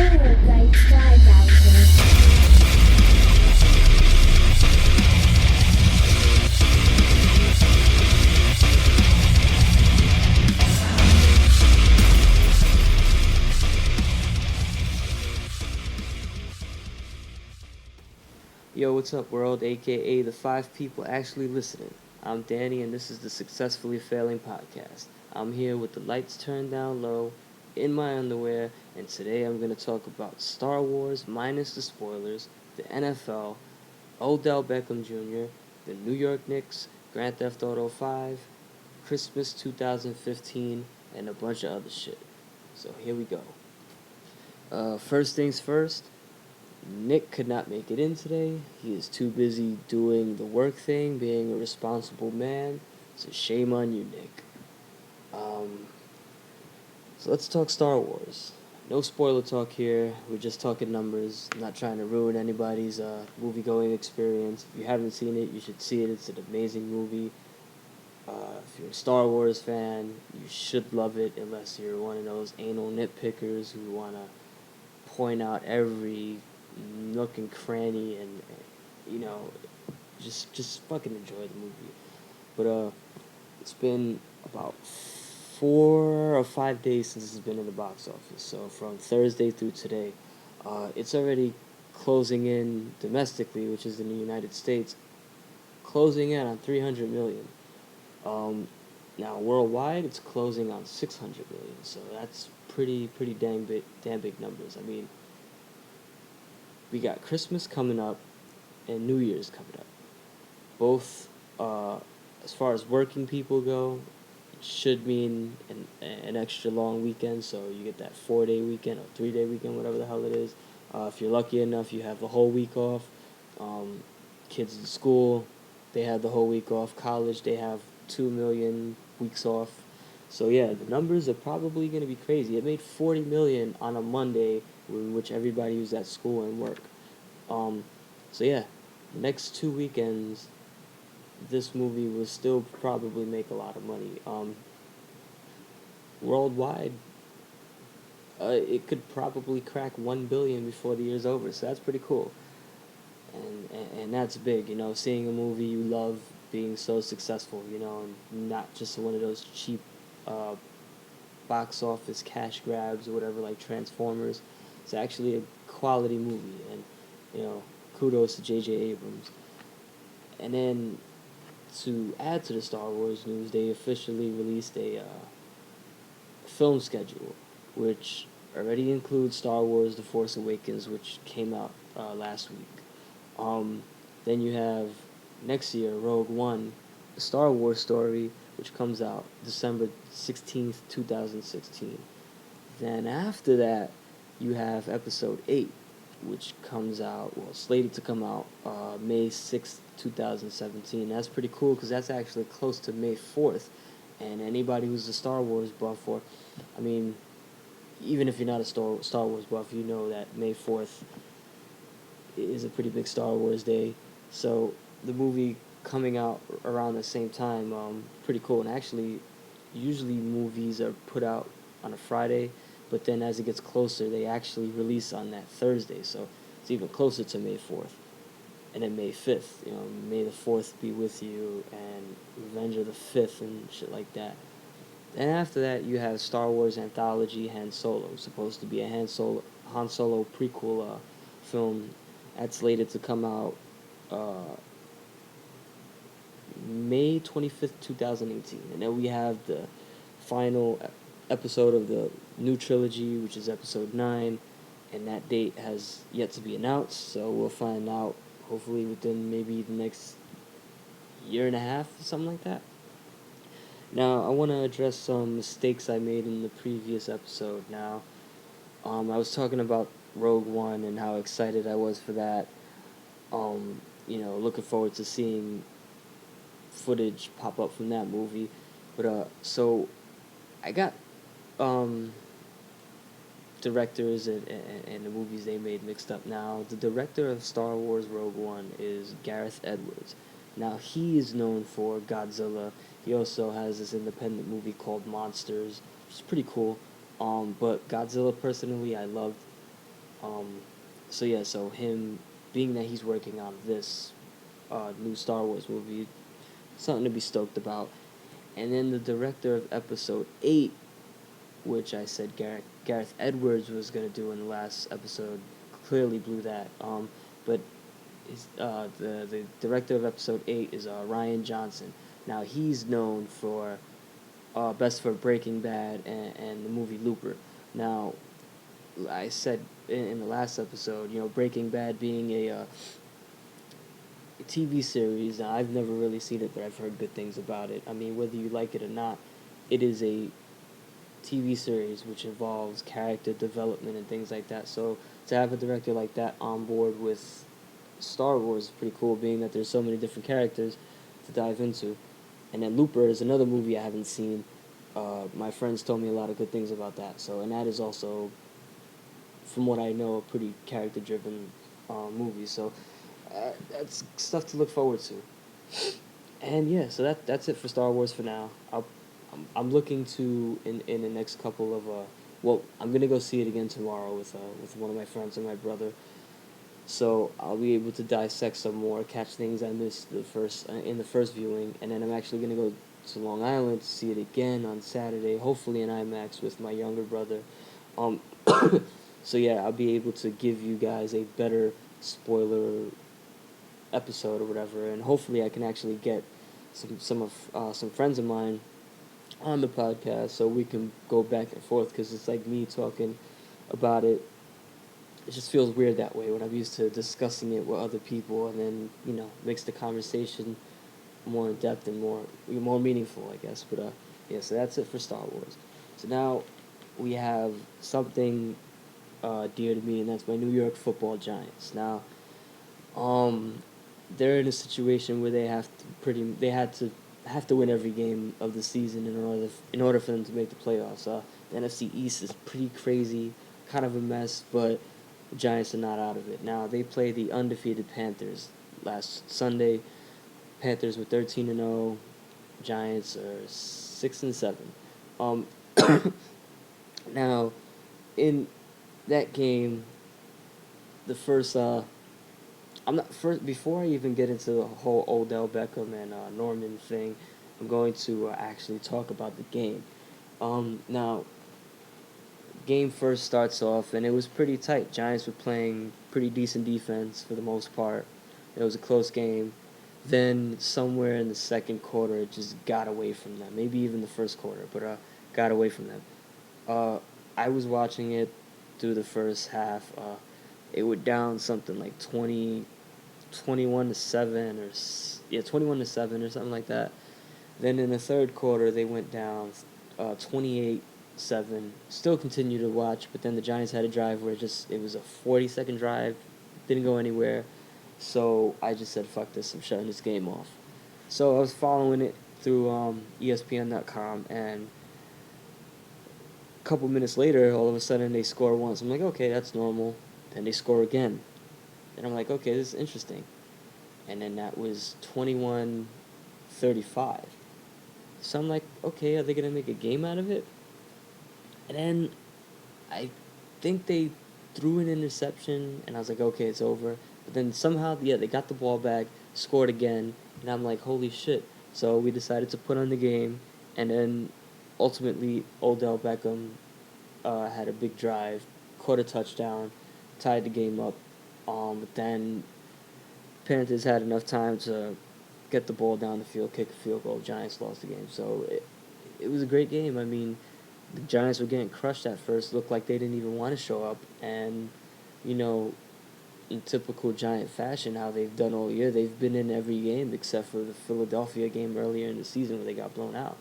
Alright, try Bowser. Yo, what's up, world? AKA the five people actually listening. I'm Danny, and this is the Successfully Failing Podcast. I'm here with the lights turned down low, in my underwear, and today I'm going to talk about Star Wars minus the spoilers, the NFL, Odell Beckham Jr., the New York Knicks, Grand Theft Auto 5, Christmas 2015, and a bunch of other shit. So here we go. First things first. Nick could not make it in today. He is too busy doing the work thing, being a responsible man. So shame on you, Nick. Um, so let's talk Star Wars. No spoiler talk here. We're just talking numbers. I'm not trying to ruin anybody's movie-going experience. If you haven't seen it, you should see it. It's an amazing movie. If you're a Star Wars fan, you should love it, unless you're one of those anal nitpickers who want to point out every nook and cranny and you know just fucking enjoy the movie. But it's been about 4 or 5 days since it's been in the box office. So from Thursday through today, it's already closing in domestically, which is in the United States, closing in on 300 million. Um, Now worldwide, it's closing on 600 million. So that's pretty damn big numbers. I mean, we got Christmas coming up and New Year's coming up. Both, uh, as far as working people go, should mean an extra long weekend. So you get that 4 day weekend or 3 day weekend, whatever the hell it is. If you're lucky enough, you have the whole week off. Um, Kids in school, they have the whole week off. College, they have 2 million weeks off. So yeah, the numbers are probably going to be crazy. It made 40 million on a Monday, in which everybody was at school and work. Um, so yeah, the next 2 weekends, this movie will still probably make a lot of money. Worldwide, it could probably crack 1 billion before the year's over. So that's pretty cool, and that's big. You know, seeing a movie you love being so successful. You know, and not just one of those cheap uh, box office cash grabs or whatever like Transformers. It's actually a quality movie, and you know, kudos to J.J. Abrams. And then to add to the Star Wars news, they officially released a film schedule, which already includes Star Wars: The Force Awakens, which came out last week. Um, then you have next year Rogue One, a Star Wars story, which comes out December 16th, 2016. Then after that, you have Episode 8, which comes out, well, slated to come out May 6th, 2017. That's pretty cool because that's actually close to May 4th. And anybody who's a Star Wars buff, or, I mean, even if you're not a Star Wars buff, you know that May 4th is a pretty big Star Wars day. So the movie coming out around the same time, pretty cool. And actually, usually movies are put out on a Friday, but then as it gets closer, they actually release on that Thursday. So it's even closer to May 4th. And then May 5th, you know, May the 4th be with you, and Revenge of the 5th, and shit like that. And after that, you have Star Wars Anthology Han Solo, supposed to be a Han Solo prequel film. That's slated to come out uh, May 25th, 2018. And then we have the final episode of the new trilogy, which is episode 9, and that date has yet to be announced, so we'll find out hopefully within maybe the next year and a half, something like that. Now, I want to address some mistakes I made in the previous episode. Now, I was talking about Rogue One and how excited I was for that. Looking forward to seeing footage pop up from that movie. But so I got um directors and the movies they made mixed up now. The director of Star Wars Rogue One is Gareth Edwards. Now, he is known for Godzilla. He also has this independent movie called Monsters, which is pretty cool. But Godzilla, personally, I loved. Um, so yeah, so him being that he's working on this new Star Wars movie, something to be stoked about. And then the director of Episode 8, which I said Gareth Edwards was gonna do in the last episode, clearly blew that. But the director of Episode 8 is Ryan Johnson. Now he's known for best for Breaking Bad and the movie Looper. Now I said in the last episode, Breaking Bad being a TV series. Now, I've never really seen it, but I've heard good things about it. I mean, whether you like it or not, it is a TV series which involves character development and things like that. So to have a director like that on board with Star Wars is pretty cool, being that there's so many different characters to dive into. And then Looper is another movie I haven't seen. My friends told me a lot of good things about that. So, and that is also, from what I know, a pretty character-driven movie. So that's stuff to look forward to. And yeah, so that's it for Star Wars for now. I'm looking to in the next couple of well, I'm gonna go see it again tomorrow with one of my friends and my brother. So I'll be able to dissect some more, catch things I missed in the first viewing, and then I'm actually gonna go to Long Island to see it again on Saturday, hopefully in IMAX with my younger brother. Um, so yeah, I'll be able to give you guys a better spoiler episode or whatever, and hopefully I can actually get some friends of mine on the podcast so we can go back and forth, because it's like me talking about it. It just feels weird that way when I'm used to discussing it with other people, and then makes the conversation more in depth and more meaningful, I guess. But yeah, so that's it for Star Wars. So now we have something dear to me, and that's my New York Football Giants. Now, um, they're in a situation where they have to win every game of the season in order for them to make the playoffs. The NFC East is pretty crazy, kind of a mess, but the Giants are not out of it. Now they play the undefeated Panthers last Sunday. Panthers were 13-0. Giants are 6-7. Um, now in that game, the first I'm not first before I even get into the whole Odell Beckham and Norman thing. I'm going to actually talk about the game. Now, game first starts off, and it was pretty tight. Giants were playing pretty decent defense for the most part. It was a close game. Then somewhere in the second quarter, it just got away from them. Maybe even the first quarter, but got away from them. I was watching it through the first half. It went down something like 21-7 or 21-7 or something like that. Then in the third quarter they went down 28-7. Still continued to watch, but then the Giants had a drive where it was a 40-second drive, didn't go anywhere. So I just said fuck this, I'm shutting this game off. So I was following it through ESPN.com, and a couple minutes later, all of a sudden they score once. I'm like, okay, that's normal. Then they score again. And I'm like, okay, this is interesting. And then that was 21-35. So I'm like, okay, are they going to make a game out of it? And then I think they threw an interception, and I was like, okay, it's over. But then somehow, yeah, they got the ball back, scored again, and I'm like, holy shit. So we decided to put on the game, and then ultimately Odell Beckham had a big drive, caught a touchdown, tied the game up. But then Panthers had enough time to get the ball down the field, kick a field goal. Giants lost the game. So it was a great game. I mean, the Giants were getting crushed at first. Looked like they didn't even want to show up. And, you know, in typical Giant fashion, how they've done all year, they've been in every game except for the Philadelphia game earlier in the season where they got blown out.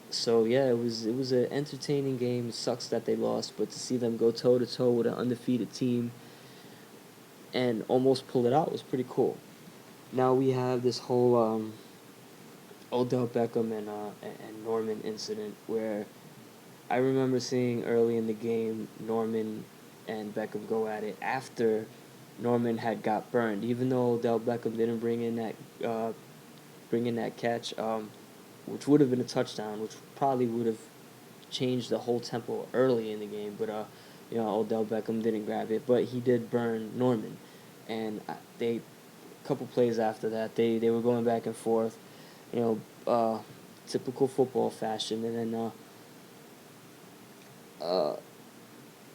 So yeah, it was an entertaining game. It sucks that they lost, but to see them go toe to toe with an undefeated team and almost pull it out was pretty cool. Now we have this whole Odell Beckham and Norman incident where I remember seeing early in the game Norman and Beckham go at it after Norman had got burned. Even though Odell Beckham didn't bring in that catch, which would have been a touchdown, which probably would have changed the whole tempo early in the game. But Odell Beckham didn't grab it, but he did burn Norman, and they a couple plays after that they were going back and forth, you know, typical football fashion, and then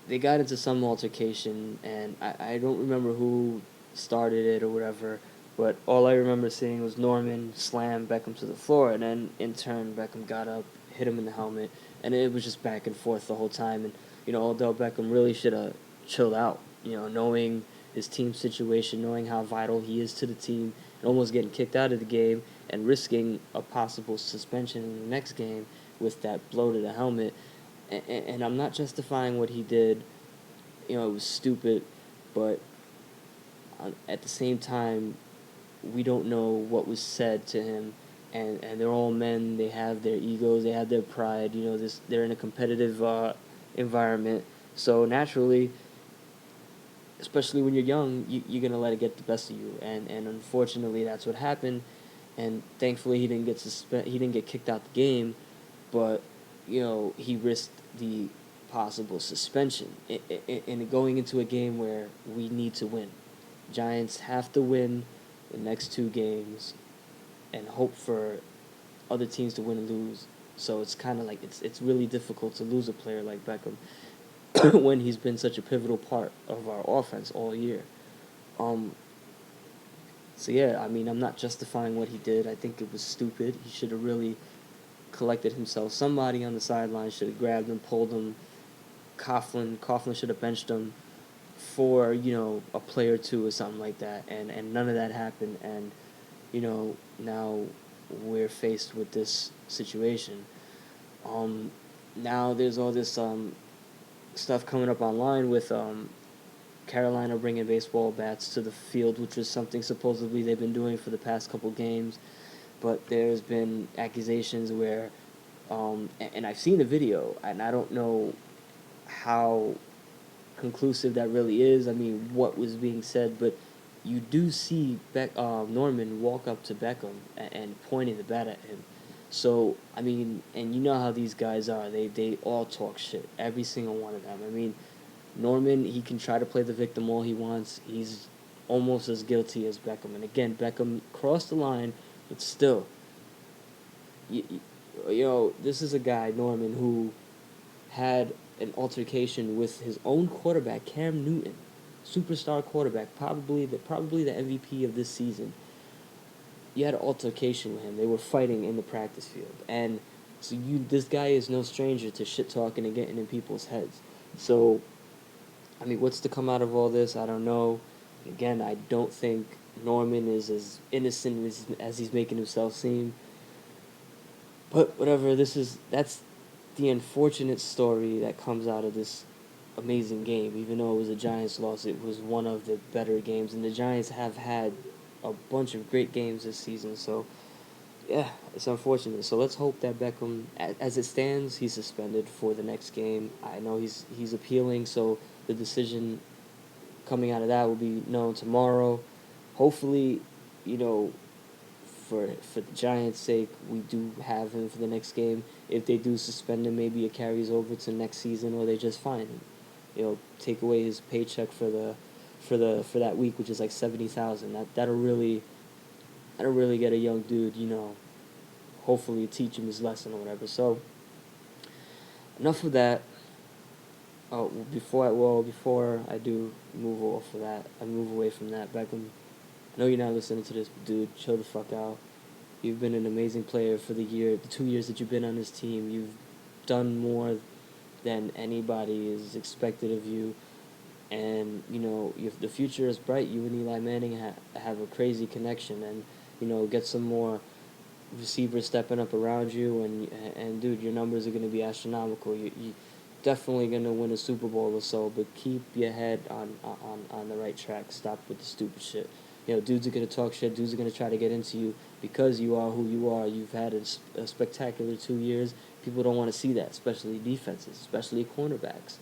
they got into some altercation, and I don't remember who started it or whatever, but all I remember seeing was Norman slam Beckham to the floor, and then in turn Beckham got up, hit him in the helmet, and it was just back and forth the whole time. And Odell Beckham really should have chilled out, knowing his team situation, knowing how vital he is to the team, and almost getting kicked out of the game and risking a possible suspension in the next game with that blow to the helmet. And I'm not justifying what he did. It was stupid, but at the same time, we don't know what was said to him. And they're all men. They have their egos. They have their pride. They're in a competitive environment. So naturally, especially when you're young, you're gonna let it get the best of you. And unfortunately, that's what happened. And thankfully, he didn't get he didn't get kicked out the game, but he risked the possible suspension in going into a game where we need to win. Giants have to win the next two games and hope for other teams to win and lose. So it's kind of like it's really difficult to lose a player like Beckham when he's been such a pivotal part of our offense all year. Um, so yeah, I mean, I'm not justifying what he did. I think it was stupid. He should have really collected himself. Somebody on the sideline should have grabbed him, pulled him. Coughlin should have benched him for a play or two or something like that, and none of that happened. And now we're faced with this situation. Now there's all this stuff coming up online with Carolina bringing baseball bats to the field, which was something supposedly they've been doing for the past couple games. But there's been accusations where, and I've seen the video, and I don't know how conclusive that really is. I mean, what was being said, but you do see Norman walk up to Beckham and pointing the bat at him. So, I mean, and you know how these guys are. They all talk shit. Every single one of them. I mean, Norman, he can try to play the victim all he wants. He's almost as guilty as Beckham. And again, Beckham crossed the line, but still, this is a guy, Norman, who had an altercation with his own quarterback, Cam Newton, superstar quarterback, probably the MVP of this season. You had an altercation with him. They were fighting in the practice field, and so this guy is no stranger to shit talking and getting in people's heads. So, I mean, what's to come out of all this? I don't know. Again, I don't think Norman is as innocent as he's making himself seem. But whatever, that's the unfortunate story that comes out of this amazing game. Even though it was a Giants loss, it was one of the better games, and the Giants have had a bunch of great games this season. So, yeah, it's unfortunate. So let's hope that Beckham, as it stands, he's suspended for the next game. I know he's appealing, so the decision coming out of that will be known tomorrow. Hopefully, you know, for the Giants' sake, we do have him for the next game. If they do suspend him, maybe it carries over to next season, or they just fine him. Take away his paycheck for that week, which is like $70,000. That'll really get a young dude. Hopefully teach him his lesson or whatever. So enough of that. Oh, before I do move off of that, I move away from that. Beckham, I know you're not listening to this, but dude, chill the fuck out. You've been an amazing player for the 2 years that you've been on this team. You've done more than anybody is expected of you. And, the future is bright. You and Eli Manning have a crazy connection. And, get some more receivers stepping up around you. And dude, your numbers are going to be astronomical. You definitely going to win a Super Bowl or so. But keep your head on the right track. Stop with the stupid shit. Dudes are going to talk shit. Dudes are going to try to get into you because you are who you are. You've had a spectacular 2 years. People don't want to see that, especially defenses, especially cornerbacks.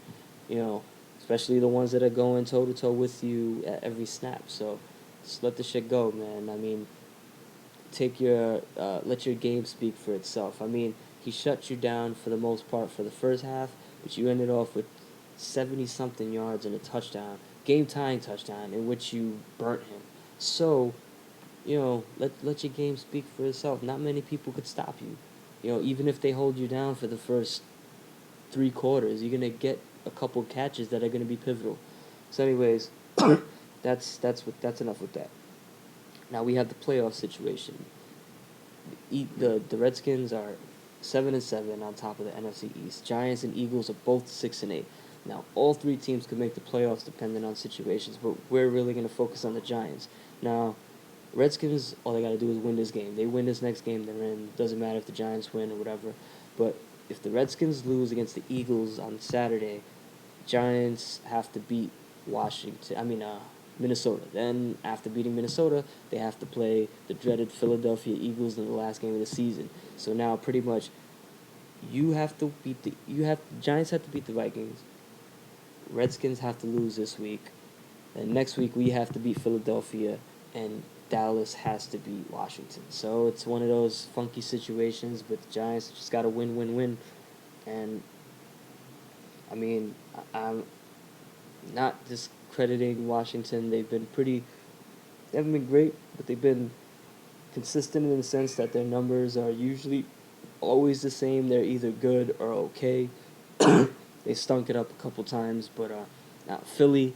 Especially the ones that are going toe-to-toe with you at every snap. So just let the shit go, man. I mean, let your game speak for itself. I mean, he shut you down for the most part for the first half, but you ended off with 70-something yards and a touchdown, game-tying touchdown, in which you burnt him. So, let your game speak for itself. Not many people could stop you. Even if they hold you down for the first 3 quarters, you're gonna get a couple catches that are gonna be pivotal. So, anyways, that's enough with that. Now we have the playoff situation. The Redskins are 7-7 on top of the NFC East. Giants and Eagles are both 6-8. Now all three teams could make the playoffs depending on situations, but we're really gonna focus on the Giants. Now, Redskins, all they gotta do is win this game. They win this next game, they're in. Doesn't matter if the Giants win or whatever. But if the Redskins lose against the Eagles on Saturday, Giants have to beat Minnesota. Then after beating Minnesota, they have to play the dreaded Philadelphia Eagles in the last game of the season. So now pretty much Giants have to beat the Vikings. Redskins have to lose this week. And next week we have to beat Philadelphia, and Dallas has to beat Washington. So it's one of those funky situations, but the Giants just got to win, win, win. And I'm not discrediting Washington. They haven't been great, but they've been consistent in the sense that their numbers are usually always the same. They're either good or okay. They stunk it up a couple times, but now Philly,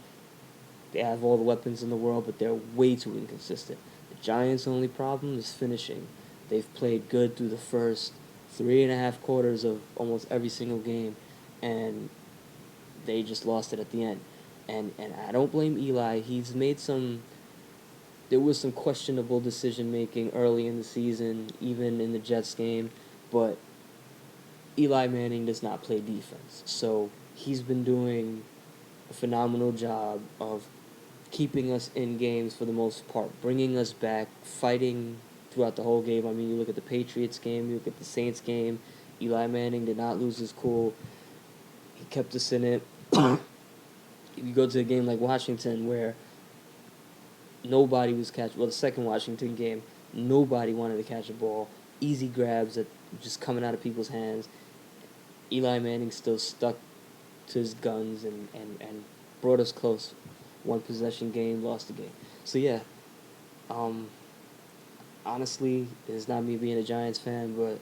they have all the weapons in the world, but they're way too inconsistent. The Giants' only problem is finishing. They've played good through the first 3.5 quarters of almost every single game, and they just lost it at the end. And I don't blame Eli. There was some questionable decision making early in the season, even in the Jets game, but Eli Manning does not play defense. So he's been doing a phenomenal job of keeping us in games for the most part, bringing us back, fighting throughout the whole game. You look at the Patriots game, you look at the Saints game, Eli Manning did not lose his cool. He kept us in it. You go to a game like Washington where nobody was catching. Well, the second Washington game, nobody wanted to catch a ball. Easy grabs that just coming out of people's hands. Eli Manning still stuck to his guns and brought us close. One possession game, lost the game. So yeah, honestly, it's not me being a Giants fan, but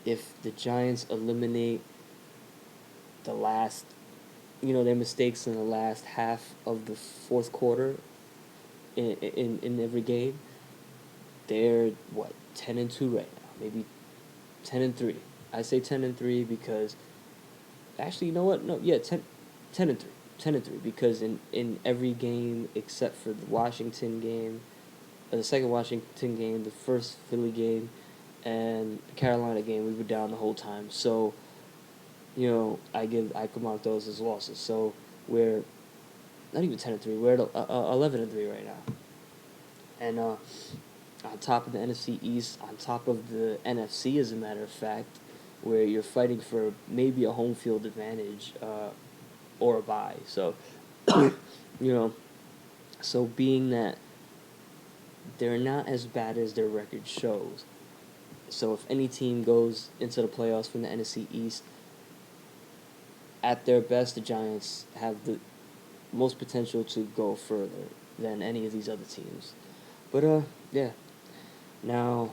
if the Giants eliminate their mistakes in the last half of the fourth quarter in every game, they're 10-2 right now, maybe 10-3. I say 10-3 because actually, you know what? No, yeah, 10-3. 10-3 because in every game except for the Washington game, the second Washington game, the first Philly game, and the Carolina game, we were down the whole time. So, I could mark those as losses. So we're not even 10-3. We're at 11-3 right now. And on top of the NFC East, on top of the NFC, as a matter of fact, where you're fighting for maybe a home field advantage or a bye. So, so being that they're not as bad as their record shows. So if any team goes into the playoffs from the NFC East, at their best, the Giants have the most potential to go further than any of these other teams. But, yeah. Now,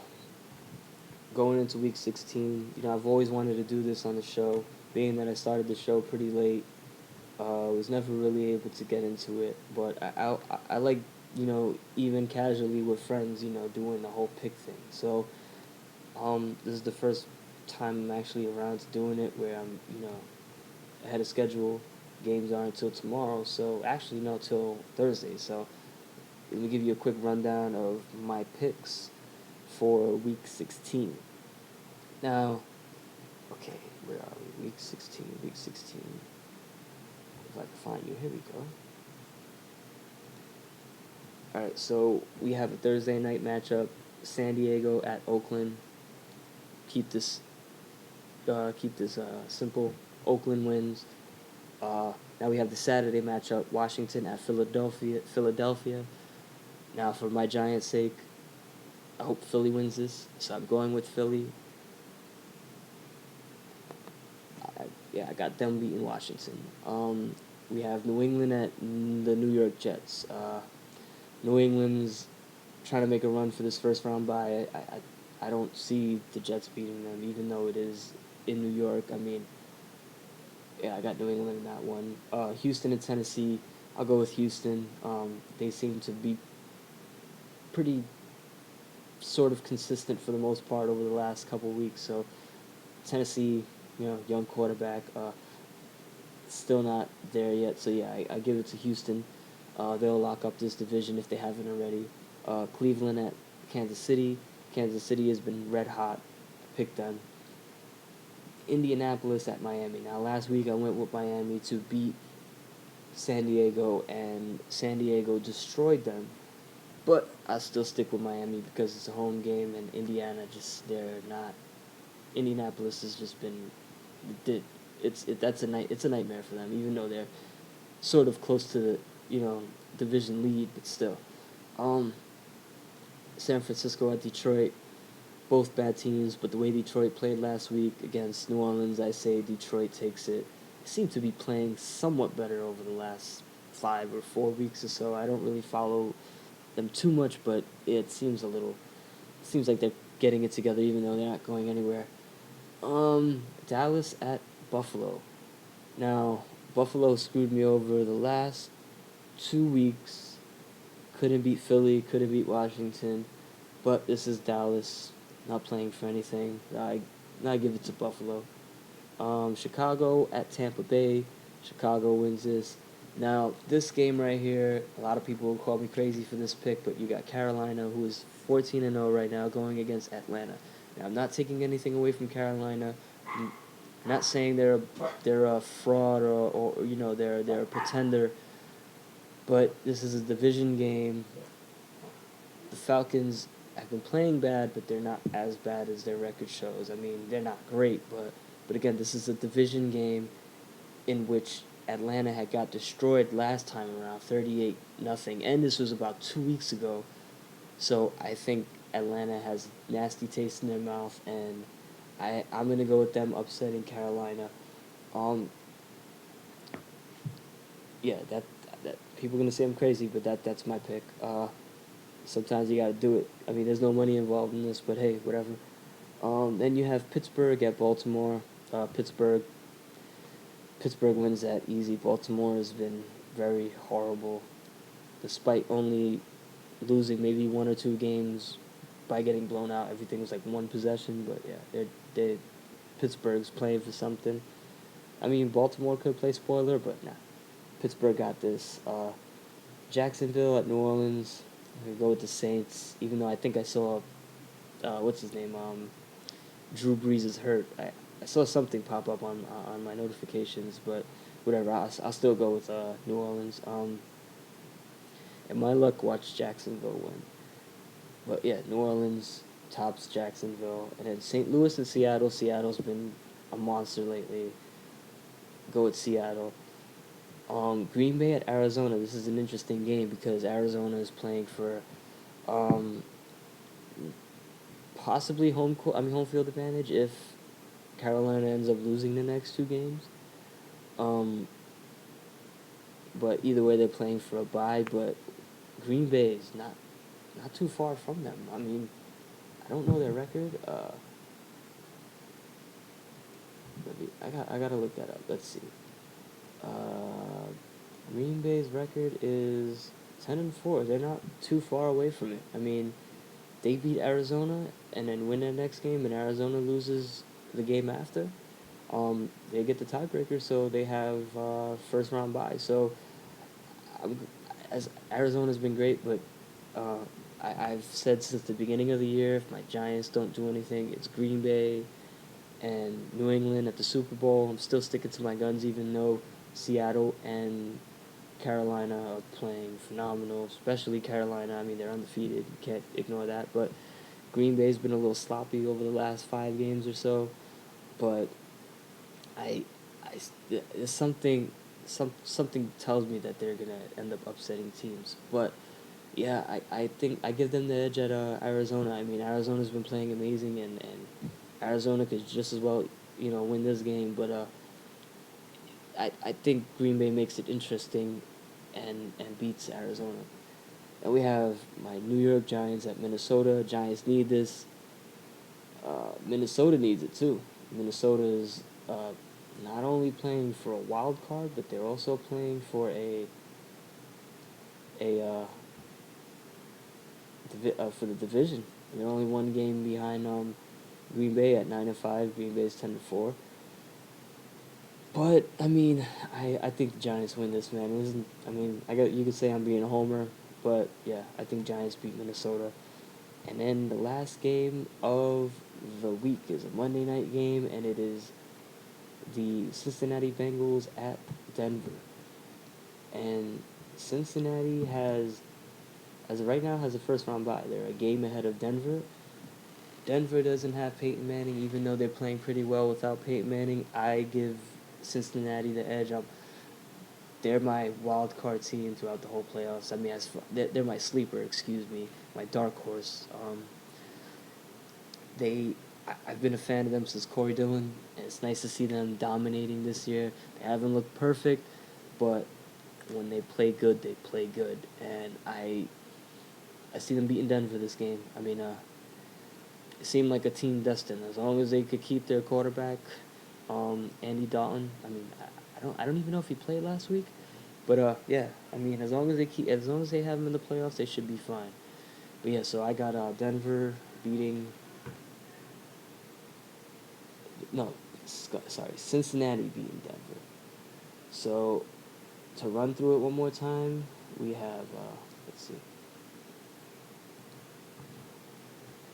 going into Week 16, I've always wanted to do this on the show, being that I started the show pretty late. Was never really able to get into it, but I like, even casually with friends, doing the whole pick thing. So, this is the first time I'm actually around to doing it where I'm, ahead of schedule. Games aren't until tomorrow, so actually no, till Thursday. So let me give you a quick rundown of my picks for Week 16. Now, okay, where are we? Week 16. If I can find you, here we go. All right, so we have a Thursday night matchup: San Diego at Oakland. Keep this simple. Oakland wins. Now we have the Saturday matchup: Washington at Philadelphia. Now, for my Giants' sake, I hope Philly wins this, so I'm going with Philly. I got them beating Washington. We have New England at the New York Jets. New England's trying to make a run for this first round bye. I don't see the Jets beating them, even though it is in New York. I mean, yeah, I got New England in that one. Houston and Tennessee, I'll go with Houston. They seem to be pretty sort of consistent for the most part over the last couple of weeks. So Tennessee, young quarterback, still not there yet. So yeah, I give it to Houston. They'll lock up this division if they haven't already. Cleveland at Kansas City. Kansas City has been red hot. Pick them. Indianapolis at Miami. Now, last week I went with Miami to beat San Diego, and San Diego destroyed them. But I still stick with Miami because it's a home game, and they're not. Indianapolis has just been, it's a nightmare for them, even though they're sort of close to the division lead, but still. San Francisco at Detroit, both bad teams, but the way Detroit played last week against New Orleans, I say Detroit takes it. They seem to be playing somewhat better over the last 5 or 4 weeks or so. I don't really follow them too much, but seems like they're getting it together, even though they're not going anywhere. Dallas at Buffalo. Now, Buffalo screwed me over the last 2 weeks. Couldn't beat Philly, couldn't beat Washington, but this is Dallas, not playing for anything. I give it to Buffalo. Chicago at Tampa Bay. Chicago wins this. Now, this game right here, a lot of people will call me crazy for this pick, but you got Carolina, who is 14-0 right now, going against Atlanta. Now, I'm not taking anything away from Carolina. I'm not saying they're a fraud or they're a pretender, but this is a division game. The Falcons have been playing bad, but they're not as bad as their record shows. I mean, they're not great, but again, this is a division game in which Atlanta had got destroyed last time around, 38-0, and this was about 2 weeks ago. So I think Atlanta has nasty taste in their mouth, and I'm gonna go with them upsetting Carolina. Yeah, that people are gonna say I'm crazy, but that's my pick. Sometimes you gotta do it. I mean, there's no money involved in this, but hey, whatever. Then you have Pittsburgh at Baltimore. Pittsburgh wins that easy. Baltimore has been very horrible, despite only losing maybe 1 or 2 games by getting blown out. Everything was like one possession, but yeah, they Pittsburgh's playing for something. I mean, Baltimore could play spoiler, but nah. Pittsburgh got this. Jacksonville at New Orleans. I'm gonna go with the Saints, even though I think I saw, what's his name? Drew Brees is hurt. I saw something pop up on my notifications, but whatever. I'll still go with New Orleans. And my luck, watch Jacksonville win. But yeah, New Orleans tops Jacksonville, and then St. Louis and Seattle. Seattle's been a monster lately. Go with Seattle. Green Bay at Arizona. This is an interesting game because Arizona is playing for possibly home field advantage if Carolina ends up losing the next 2 games. But either way, they're playing for a bye. But Green Bay is not too far from them. I mean, I don't know their record. I gotta look that up. Let's see. Green Bay's record is 10-4. They're not too far away from it. I mean, they beat Arizona and then win their next game, and Arizona loses the game after. They get the tiebreaker, so they have first round bye. So, as Arizona's been great, but I've said since the beginning of the year, if my Giants don't do anything, it's Green Bay and New England at the Super Bowl. I'm still sticking to my guns, even though Seattle and Carolina are playing phenomenal, especially Carolina. I mean, they're undefeated. You can't ignore that. But Green Bay's been a little sloppy over the last 5 games or so. But there's something tells me that they're gonna end up upsetting teams. But yeah, I think I give them the edge at Arizona. I mean, Arizona's been playing amazing, and Arizona could just as well win this game. But I think Green Bay makes it interesting, and beats Arizona. And we have my New York Giants at Minnesota. Giants need this. Minnesota needs it too. Minnesota is not only playing for a wild card, but they're also playing for a for the division. They're only one game behind Green Bay at 9-5. Green Bay's 10-4. But I mean, I think the Giants win this, man. It isn't, I mean, you could say I'm being a homer, but yeah, I think Giants beat Minnesota. And then the last game of the week is a Monday night game, and it is the Cincinnati Bengals at Denver. And Cincinnati has, as of right now, has a first round bye. They're a game ahead of Denver. Denver doesn't have Peyton Manning, even though they're playing pretty well without Peyton Manning. I give Cincinnati the edge. They're my wild card team throughout the whole playoffs. I mean, they're my sleeper, excuse me, my dark horse. I've been a fan of them since Corey Dillon, and it's nice to see them dominating this year. They haven't looked perfect, but when they play good, they play good, and I see them beating Denver this game. I mean, it seemed like a team destined. As long as they could keep their quarterback, Andy Dalton. I mean, I don't even know if he played last week, but yeah. I mean, as long as they have him in the playoffs, they should be fine. But yeah, so I got Denver beating. No, sorry, Cincinnati beating Denver. So to run through it one more time, we have let's see.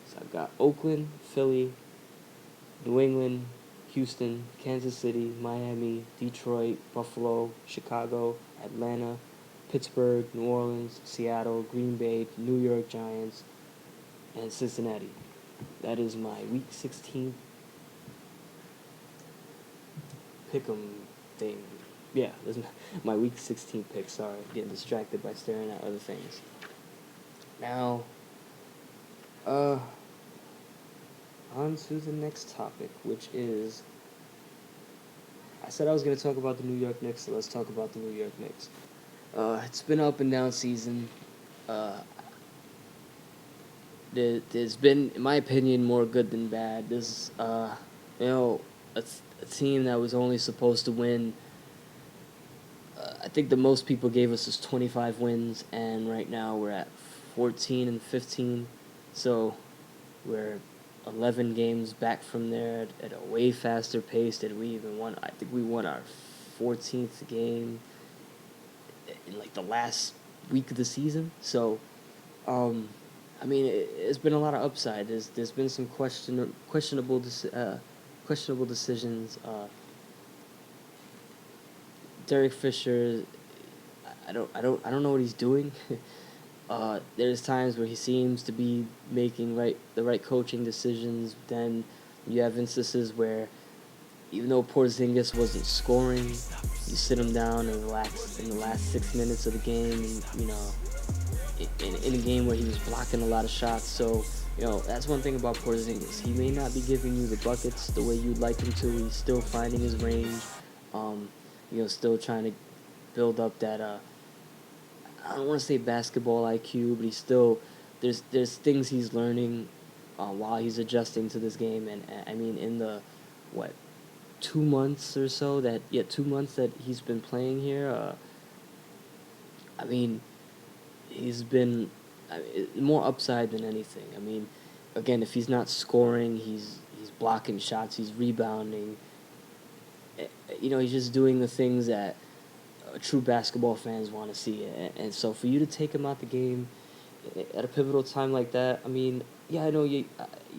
So I've got Oakland, Philly, New England, Houston, Kansas City, Miami, Detroit, Buffalo, Chicago, Atlanta, Pittsburgh, New Orleans, Seattle, Green Bay, New York Giants, and Cincinnati. That is my Week 16 pick'em thing. Yeah, that's my Week 16 pick. Sorry, getting distracted by staring at other things. Now, on to the next topic, which is, I said I was going to talk about the New York Knicks, so let's talk about the New York Knicks. It's been an up and down season. There's been, in my opinion, more good than bad. There's, you know, a team that was only supposed to win. I think the most people gave us is 25 wins, and right now we're at 14 and 15. So we're 11 games back from there at a way faster pace than we even won. I think we won our 14th game in like the last week of the season. So, I mean, it's been a lot of upside. There's been some questionable decisions. Derek Fisher, I don't know what he's doing. There's times where he seems to be making the right coaching decisions. Then you have instances where, even though Porzingis wasn't scoring, you sit him down in the last 6 minutes of the game, and, you know, in a game where he was blocking a lot of shots. So, you know, that's one thing about Porzingis. He may not be giving you the buckets the way you'd like him to. He's still finding his range. You know, still trying to build up that I don't want to say basketball IQ, but he's still there's things he's learning while he's adjusting to this game. And I mean, in the 2 months or so 2 months that he's been playing here, I mean, he's been more upside than anything. I mean, again, if he's not scoring, he's blocking shots, he's rebounding. You know, he's just doing the things that true basketball fans want to see. And so for you to take him out the game at a pivotal time like that, I mean, yeah, I know you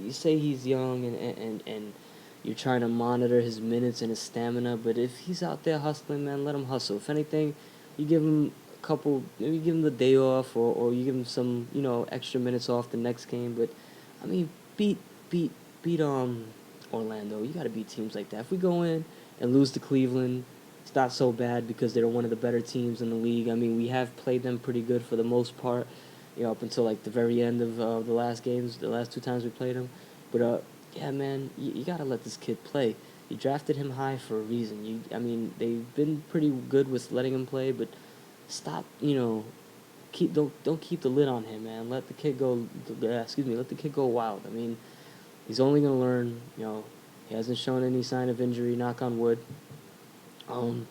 say he's young and you're trying to monitor his minutes and his stamina, but if he's out there hustling, man, let him hustle. If anything, you give him maybe give him the day off, or you give him some, you know, extra minutes off the next game. But I mean, beat Orlando. You got to beat teams like that. If we go in and lose to Cleveland, it's not so bad because they're one of the better teams in the league. I mean, we have played them pretty good for the most part, you know, up until like the very end of the last games, the last 2 times we played them. But yeah, man, you got to let this kid play. You drafted him high for a reason. I mean, they've been pretty good with letting him play, but stop, don't keep the lid on him, man. Let the kid go. Let the kid go wild. I mean, he's only gonna learn. He hasn't shown any sign of injury. Knock on wood. Um,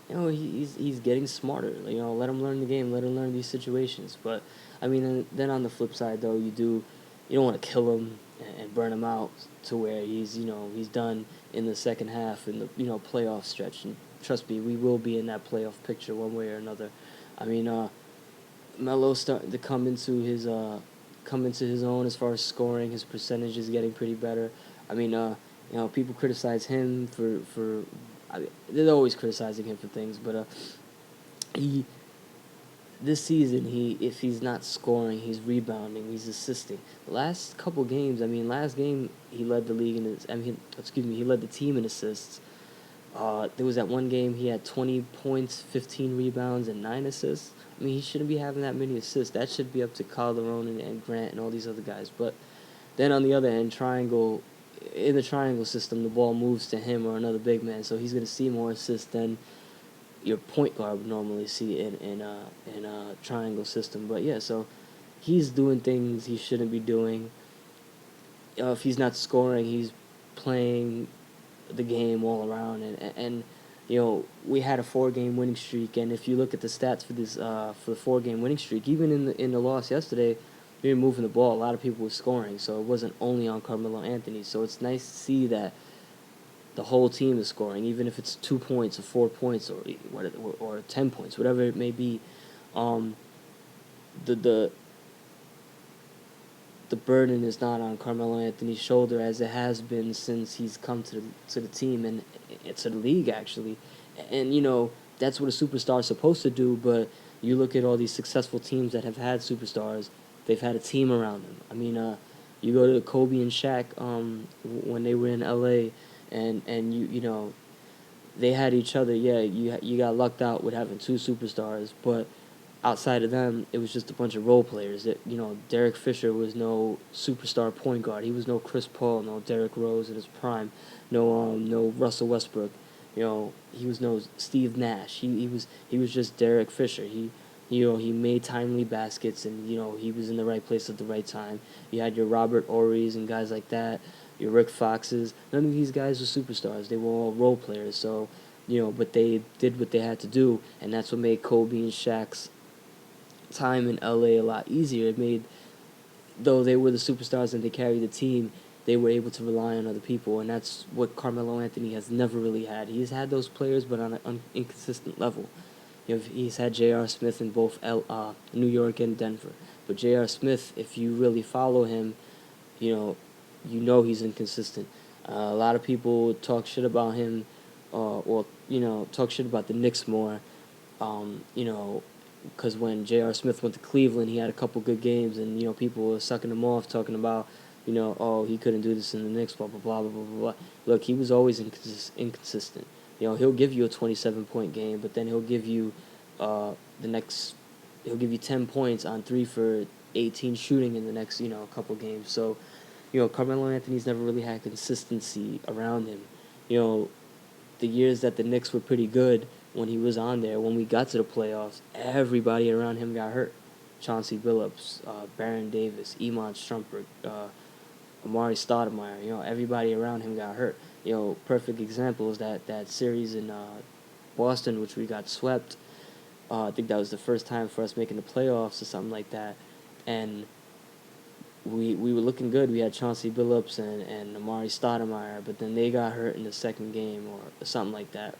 he's getting smarter. Let him learn the game. Let him learn these situations. But I mean, then on the flip side, though, you don't want to kill him and burn him out to where he's done in the second half in the playoff stretch. And trust me, we will be in that playoff picture one way or another. I mean, Melo's starting to come into his own as far as scoring. His percentage is getting pretty better. I mean, people criticize him for they're always criticizing him for things, but he this season if he's not scoring, he's rebounding, he's assisting. The last couple games, last game he led the league he led the team in assists. There was that one game he had 20 points, 15 rebounds, and 9 assists. He shouldn't be having that many assists. That should be up to Calderon and Grant and all these other guys. But then on the other end, in the triangle system, the ball moves to him or another big man, so he's going to see more assists than your point guard would normally see in a triangle system. But yeah, so he's doing things he shouldn't be doing. If he's not scoring, he's playing the game all around, and we had a 4-game winning streak, and if you look at the stats for this for the 4-game winning streak, even in the loss yesterday, we were moving the ball. A lot of people were scoring, so it wasn't only on Carmelo Anthony. So it's nice to see that the whole team is scoring, even if it's 2 points or 4 points or 10 points, whatever it may be. The the burden is not on Carmelo Anthony's shoulder as it has been since he's come to the team and to the league, actually. And that's what a superstar is supposed to do. But you look at all these successful teams that have had superstars; they've had a team around them. You go to Kobe and Shaq when they were in LA, and they had each other. Yeah, you got lucked out with having 2 superstars, but outside of them, it was just a bunch of role players. Derek Fisher was no superstar point guard. He was no Chris Paul, no Derrick Rose in his prime, no Russell Westbrook. He was no Steve Nash. He was just Derek Fisher. He made timely baskets, and he was in the right place at the right time. You had your Robert Ory's and guys like that, your Rick Foxes. None of these guys were superstars. They were all role players. So, but they did what they had to do, and that's what made Kobe and Shaq's time in LA a lot easier. It made, though they were the superstars and they carried the team, they were able to rely on other people, and that's what Carmelo Anthony has never really had. He's had those players, but on an inconsistent level. He's had J.R. Smith in both New York and Denver, but J.R. Smith, if you really follow him, you know he's inconsistent. A lot of people talk shit about him, talk shit about the Knicks more, because when J.R. Smith went to Cleveland, he had a couple good games, and people were sucking him off, talking about, he couldn't do this in the Knicks, blah blah blah blah blah blah. Look, he was always inconsistent. He'll give you a 27-point game, but then he'll give you he'll give you 10 points on 3 for 18 shooting in the next couple games. So, Carmelo Anthony's never really had consistency around him. The years that the Knicks were pretty good, when he was on there, when we got to the playoffs, everybody around him got hurt. Chauncey Billups, Baron Davis, Iman Shumpert, Amari Stoudemire, everybody around him got hurt. Perfect example is that series in Boston, which we got swept. I think that was the first time for us making the playoffs or something like that. And we were looking good. We had Chauncey Billups and Amari Stoudemire, but then they got hurt in the second game or something like that.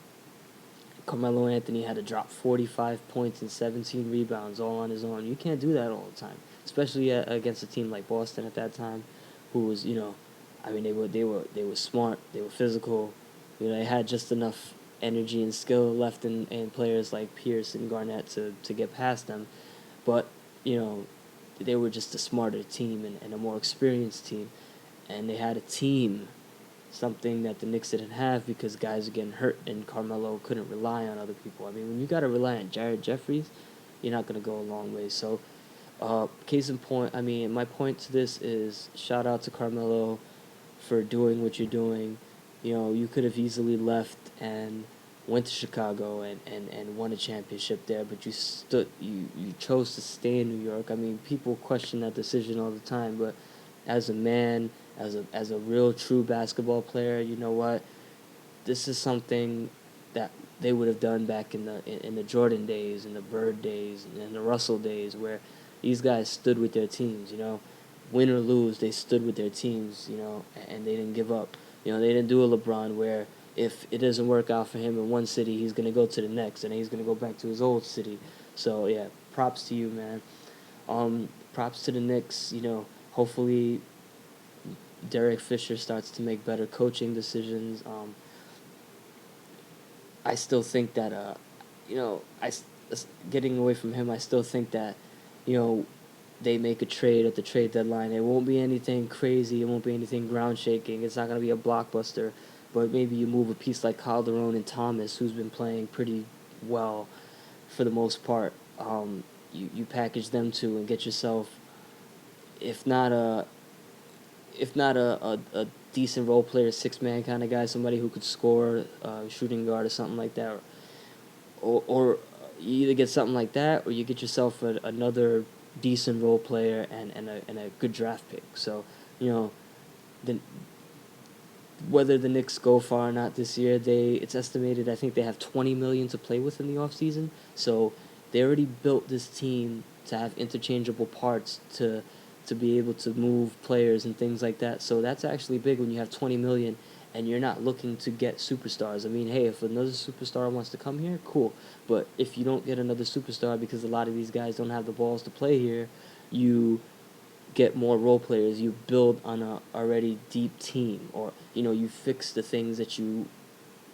Carmelo Anthony had to drop 45 points and 17 rebounds all on his own. You can't do that all the time, especially against a team like Boston at that time, who was, they were smart, they were physical, they had just enough energy and skill left in players like Pierce and Garnett to get past them, but they were just a smarter team and a more experienced team, and they had a team. Something that the Knicks didn't have because guys are getting hurt and Carmelo couldn't rely on other people. When you got to rely on Jared Jeffries, you're not going to go a long way. So, case in point, my point to this is shout out to Carmelo for doing what you're doing. You could have easily left and went to Chicago and won a championship there, but you chose to stay in New York. I mean, people question that decision all the time, but as a man, as a real true basketball player, you know what? This is something that they would have done back in the Jordan days, in the Bird days, and the Russell days, where these guys stood with their teams. Win or lose, they stood with their teams. And they didn't give up. They didn't do a LeBron where if it doesn't work out for him in one city, he's gonna go to the next, and he's gonna go back to his old city. So yeah, props to you, man. Props to the Knicks. Hopefully Derek Fisher starts to make better coaching decisions. I still think that getting away from him, I still think that you know they make a trade at the trade deadline. It won't be anything crazy. It won't be anything ground shaking. It's not gonna be a blockbuster, but maybe you move a piece like Calderon and Thomas, who's been playing pretty well for the most part. You package them two and get yourself, if not a a decent role player, 6-man kind of guy, somebody who could score, shooting guard or something like that, or you either get something like that, or you get yourself another decent role player and a good draft pick. So, you know, the whether the Knicks go far or not this year, it's estimated, I think they have $20 million to play with in the offseason. So they already built this team to have interchangeable parts to be able to move players and things like that. So that's actually big when you have $20 million and you're not looking to get superstars. I mean, hey, if another superstar wants to come here, cool. But if you don't get another superstar because a lot of these guys don't have the balls to play here, you get more role players. You build on a already deep team, or you fix the things that you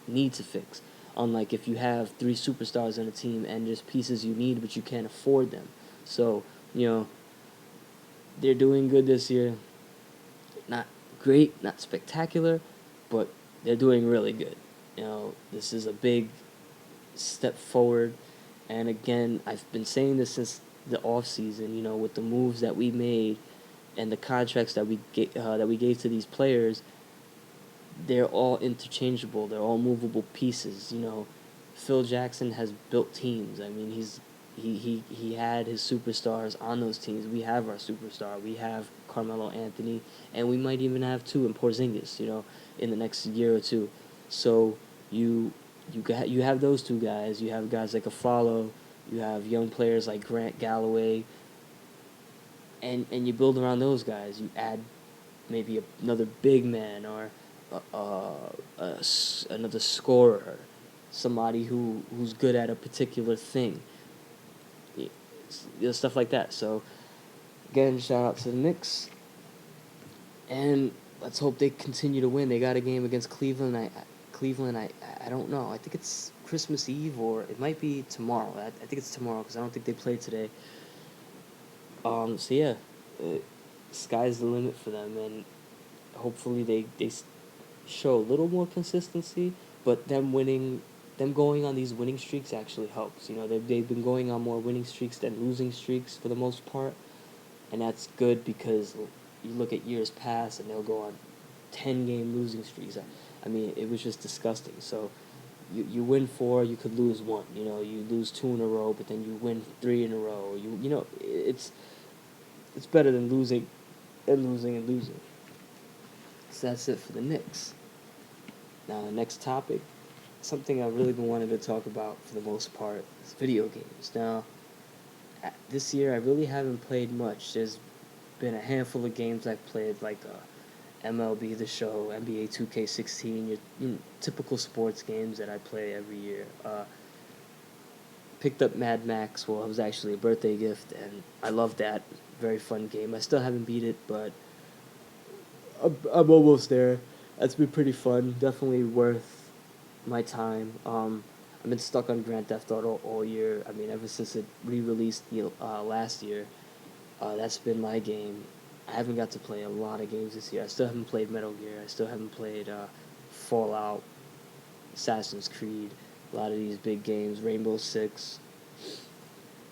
need to fix. Unlike if you have three superstars on a team and just pieces you need but you can't afford them. So they're doing good this year. Not great, not spectacular, but they're doing really good. This is a big step forward. And again, I've been saying this since the off season. With the moves that we made and the contracts that we gave to these players, they're all interchangeable. They're all movable pieces. Phil Jackson has built teams. I mean, he had his superstars on those teams. We have our superstar. We have Carmelo Anthony, and we might even have two in Porzingis. In the next year or two. So you have those two guys. You have guys like Afalo. You have young players like Grant Galloway. And you build around those guys. You add maybe another big man or another scorer, somebody who's good at a particular thing. Stuff like that. So again, shout out to the Knicks, and let's hope they continue to win. They got a game against Cleveland. I don't know. I think it's Christmas Eve or it might be tomorrow. I think it's tomorrow because I don't think they played today. So yeah, sky's the limit for them, and hopefully they show a little more consistency. But them going on these winning streaks actually helps. They've been going on more winning streaks than losing streaks for the most part, and that's good because you look at years past and they'll go on 10-game losing streaks. I mean, it was just disgusting. So you win 4, you could lose 1. You lose 2 in a row, but then you win 3 in a row. It's better than losing and losing and losing. So that's it for the Knicks. Now the next topic, something I've really been wanting to talk about for the most part, is video games. Now, this year I really haven't played much. There's been a handful of games I've played, like MLB The Show, NBA 2K16, your typical sports games that I play every year. Picked up Mad Max. Well, it was actually a birthday gift, and I love that. Very fun game. I still haven't beat it, but I'm almost there. That's been pretty fun. Definitely worth my time. I've been stuck on Grand Theft Auto all year. I mean, ever since it re-released last year, that's been my game. I haven't got to play a lot of games this year. I still haven't played Metal Gear. I still haven't played Fallout, Assassin's Creed, a lot of these big games, Rainbow Six.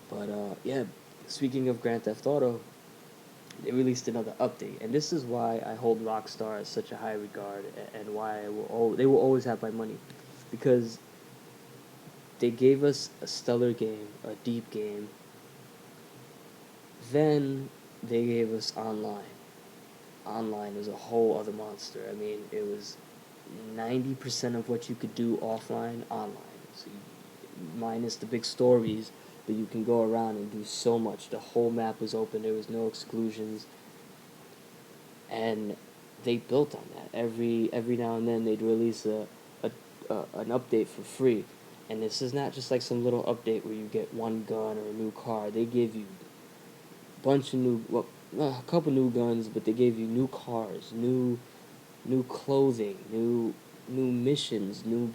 But yeah, speaking of Grand Theft Auto, they released another update, and this is why I hold Rockstar as such a high regard, and why they will always have my money, because they gave us a stellar game, a deep game. Then they gave us online. Online was a whole other monster. I mean, it was 90% of what you could do offline, online. So minus the big stories, but you can go around and do so much. The whole map was open. There was no exclusions, and they built on that. Every now and then they'd release an update for free, and this is not just like some little update where you get one gun or a new car. They gave you a bunch of a couple new guns, but they gave you new cars, new clothing, new missions, new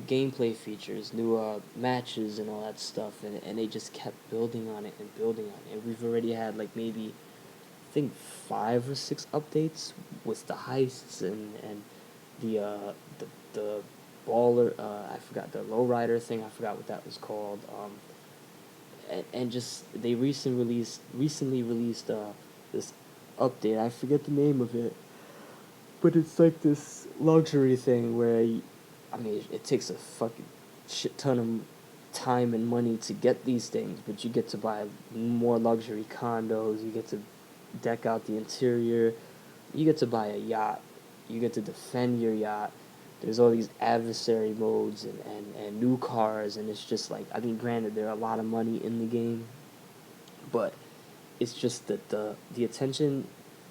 gameplay features, new matches, and all that stuff, and they just kept building on it and building on it. And we've already had like maybe I think 5 or 6 updates with the heists and the the baller. I forgot the lowrider thing. I forgot what that was called. And just they recently released this update. I forget the name of it, but it's like this luxury thing where I mean, it takes a fucking shit ton of time and money to get these things, but you get to buy more luxury condos. You get to deck out the interior. You get to buy a yacht. You get to defend your yacht. There's all these adversary modes and new cars, and it's just like, I mean, granted, there are a lot of money in the game, but it's just that the attention.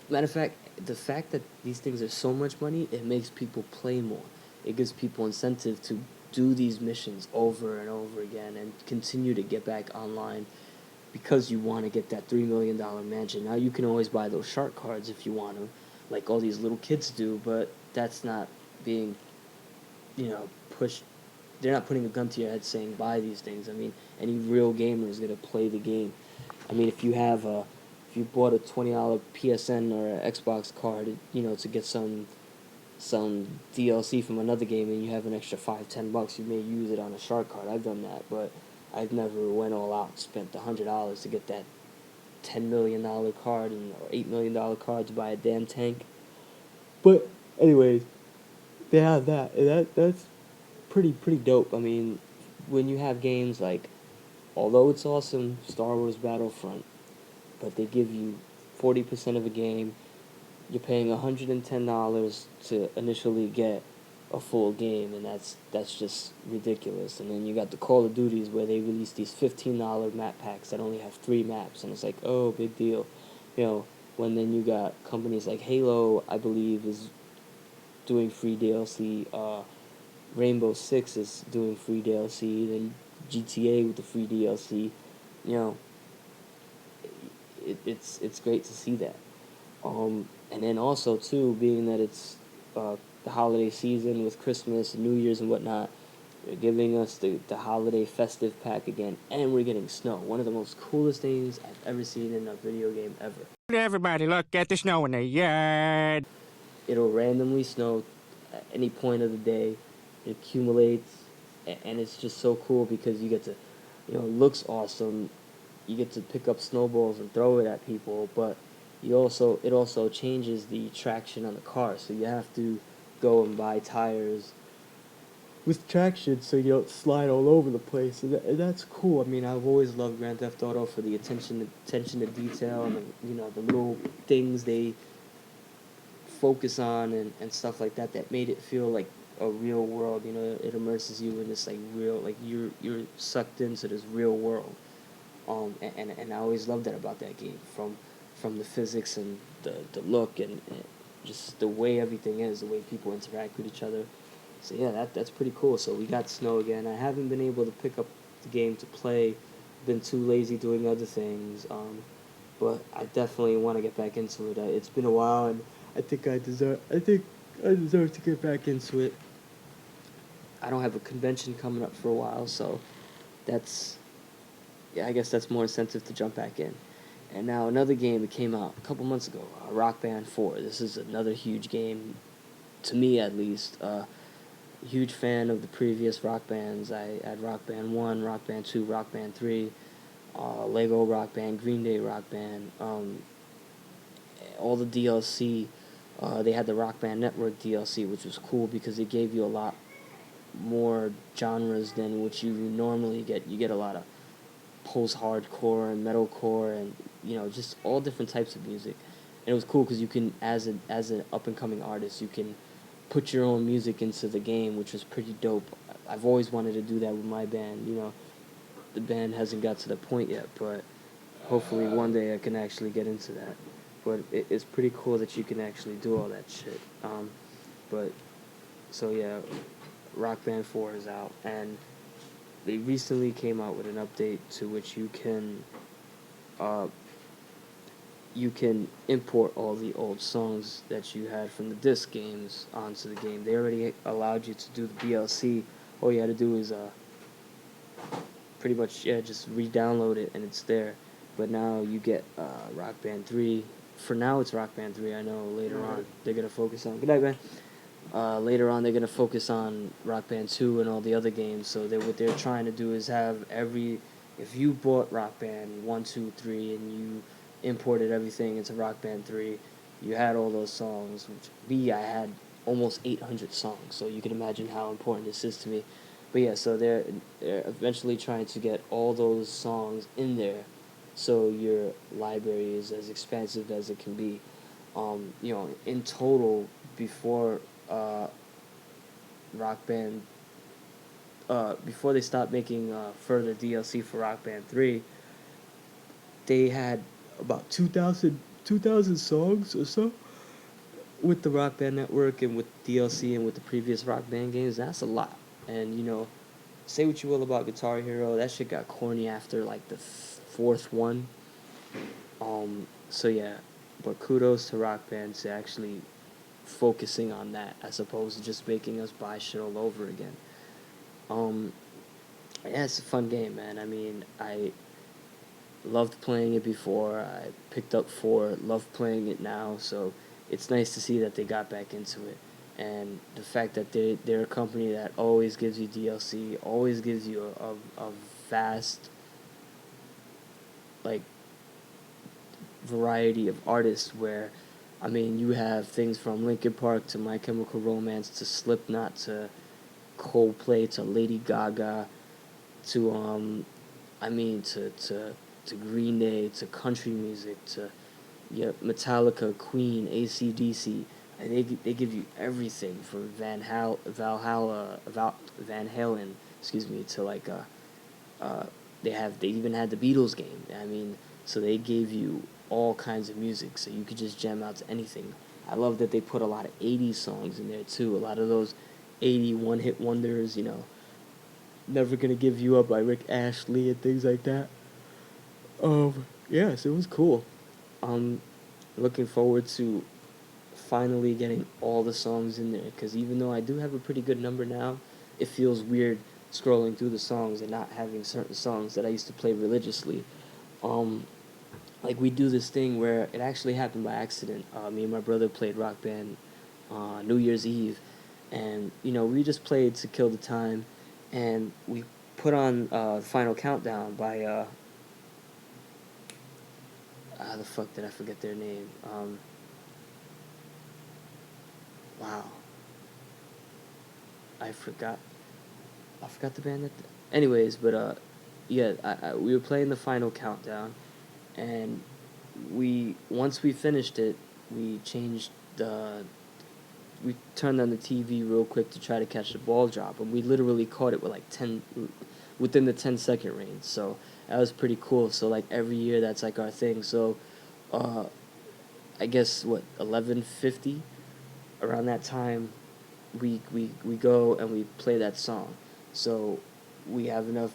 Matter of fact, the fact that these things are so much money, it makes people play more. It gives people incentive to do these missions over and over again and continue to get back online because you want to get that $3 million mansion. Now you can always buy those shark cards if you want to, like all these little kids do, but that's not being, pushed. They're not putting a gun to your head saying buy these things. I mean, any real gamer is gonna play the game. I mean, if you bought a $20 PSN or Xbox card, to get some DLC from another game, and you have an extra $5-10, you may use it on a shark card. I've done that, but I've never went all out and spent $100 to get that $10 million card or $8 million card to buy a damn tank. But anyways, they have that, and that's pretty dope. I mean, when you have games like, although it's awesome, Star Wars Battlefront, but they give you 40% of a game. You're paying $110 to initially get a full game, and that's just ridiculous. And then you got the Call of Duties where they release these $15 map packs that only have 3 maps, and it's like, oh, big deal, When then you got companies like Halo, I believe, is doing free DLC. Rainbow Six is doing free DLC. Then GTA with the free DLC. You know, it's great to see that. And then also too, being that it's the holiday season with Christmas and New Year's and whatnot, they're giving us the holiday festive pack again, and we're getting snow. One of the most coolest things I've ever seen in a video game ever. Everybody look at the snow in the yard. It'll randomly snow at any point of the day. It accumulates, and it's just so cool because you get to, it looks awesome. You get to pick up snowballs and throw it at people, but it also changes the traction on the car, so you have to go and buy tires with traction so you don't slide all over the place, and that's cool. I mean, I've always loved Grand Theft Auto for the attention to detail and the little things they focus on and stuff like that made it feel like a real world. It immerses you in this like real, like you're sucked into this real world. And I always loved that about that game, from the physics and the look and just the way everything is, the way people interact with each other. So yeah, that's pretty cool. So we got snow again. I haven't been able to pick up the game to play. Been too lazy doing other things. But I definitely want to get back into it. It's been a while, and I think I deserve to get back into it. I don't have a convention coming up for a while, so that's, yeah, I guess that's more incentive to jump back in. And now another game that came out a couple months ago, Rock Band 4. This is another huge game, to me at least. Huge fan of the previous Rock Bands. I had Rock Band 1, Rock Band 2, Rock Band 3. Lego Rock Band, Green Day Rock Band, all the DLC. They had the Rock Band Network DLC, which was cool because it gave you a lot more genres than what you normally get. You get a lot of post-hardcore and metalcore and just all different types of music. And it was cool because you can, as an up-and-coming artist, you can put your own music into the game, which was pretty dope. I've always wanted to do that with my band. The band hasn't got to the point yet, but hopefully one day I can actually get into that. But it's pretty cool that you can actually do all that shit. But so yeah, Rock Band 4 is out, and they recently came out with an update to which you can import all the old songs that you had from the disc games onto the game. They already allowed you to do the DLC. All you had to do is pretty much just re-download it and it's there. But now you get Rock Band 3. For now it's Rock Band 3. I know later on they're gonna focus on. Good night, man. Later on, they're going to focus on Rock Band 2 and all the other games. So what they're trying to do is have if you bought Rock Band 1, 2, 3, and you imported everything into Rock Band 3, you had all those songs, I had almost 800 songs. So you can imagine how important this is to me. But yeah, so they're eventually trying to get all those songs in there so your library is as expansive as it can be. In total, before Rock Band, before they stopped making further DLC for Rock Band 3, they had about 2,000 songs or so with the Rock Band Network and with DLC and with the previous Rock Band games. That's a lot. And, say what you will about Guitar Hero, that shit got corny after, like, the fourth one. So, yeah. But kudos to Rock Band to actually focusing on that as opposed to just making us buy shit all over again. Yeah, it's a fun game, man. I mean, I loved playing it before. I picked up 4, love playing it now. So it's nice to see that they got back into it. And the fact that they're a company that always gives you DLC, always gives you a vast, like, variety of artists where, I mean, you have things from Linkin Park to My Chemical Romance to Slipknot to Coldplay to Lady Gaga to to Green Day to country music to Metallica, Queen, AC/DC. And they give you everything from Van Halen, excuse me, to like they even had the Beatles game. I mean, so they gave you all kinds of music, so you could just jam out to anything. I love that they put a lot of 80s songs in there too. A lot of those 81 hit wonders, Never Gonna Give You Up by Rick Astley and things like that. Yes, it was cool. Looking forward to finally getting all the songs in there, because even though I do have a pretty good number now, it feels weird scrolling through the songs and not having certain songs that I used to play religiously. Like, we do this thing where it actually happened by accident. Me and my brother played Rock Band New Year's Eve, and we just played to kill the time, and we put on Final Countdown by how the fuck did I forget their name? Wow, I forgot the band. Anyways, but yeah, we were playing the Final Countdown, and once we finished it, we turned on the TV real quick to try to catch the ball drop, and we literally caught it with like within the 10-second range. So that was pretty cool. So like every year, that's like our thing. So I guess 11:50 around that time, we go and we play that song. So we have enough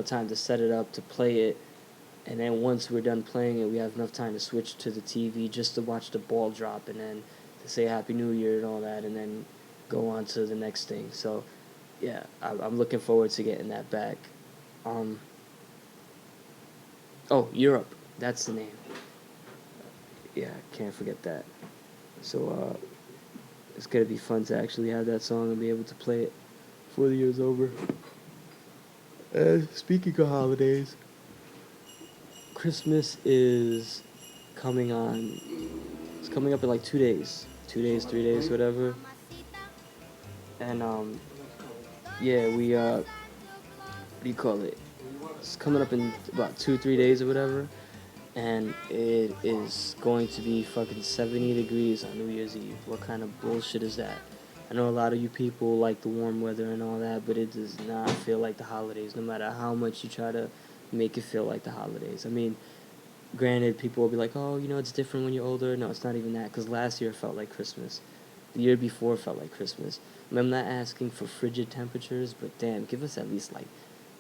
time to set it up to play it. And then once we're done playing it, we have enough time to switch to the TV just to watch the ball drop and then to say Happy New Year and all that, and then go on to the next thing. So, yeah, I'm looking forward to getting that back. Europe. That's the name. Yeah, can't forget that. So, it's going to be fun to actually have that song and be able to play it before the year's over. Speaking of holidays, Christmas is coming on. It's coming up in like 2 days, 2 days, 3 days, whatever. And yeah, what do you call it? It's coming up in about 2, 3 days or whatever. And it is going to be fucking 70 degrees on New Year's Eve. What kind of bullshit is that? I know a lot of you people like the warm weather and all that, but it does not feel like the holidays, no matter how much you try to make it feel like the holidays. I mean, granted, people will be like, oh, it's different when you're older. No, it's not even that, because last year felt like Christmas. The year before felt like Christmas. I mean, I'm not asking for frigid temperatures, but damn, give us at least like,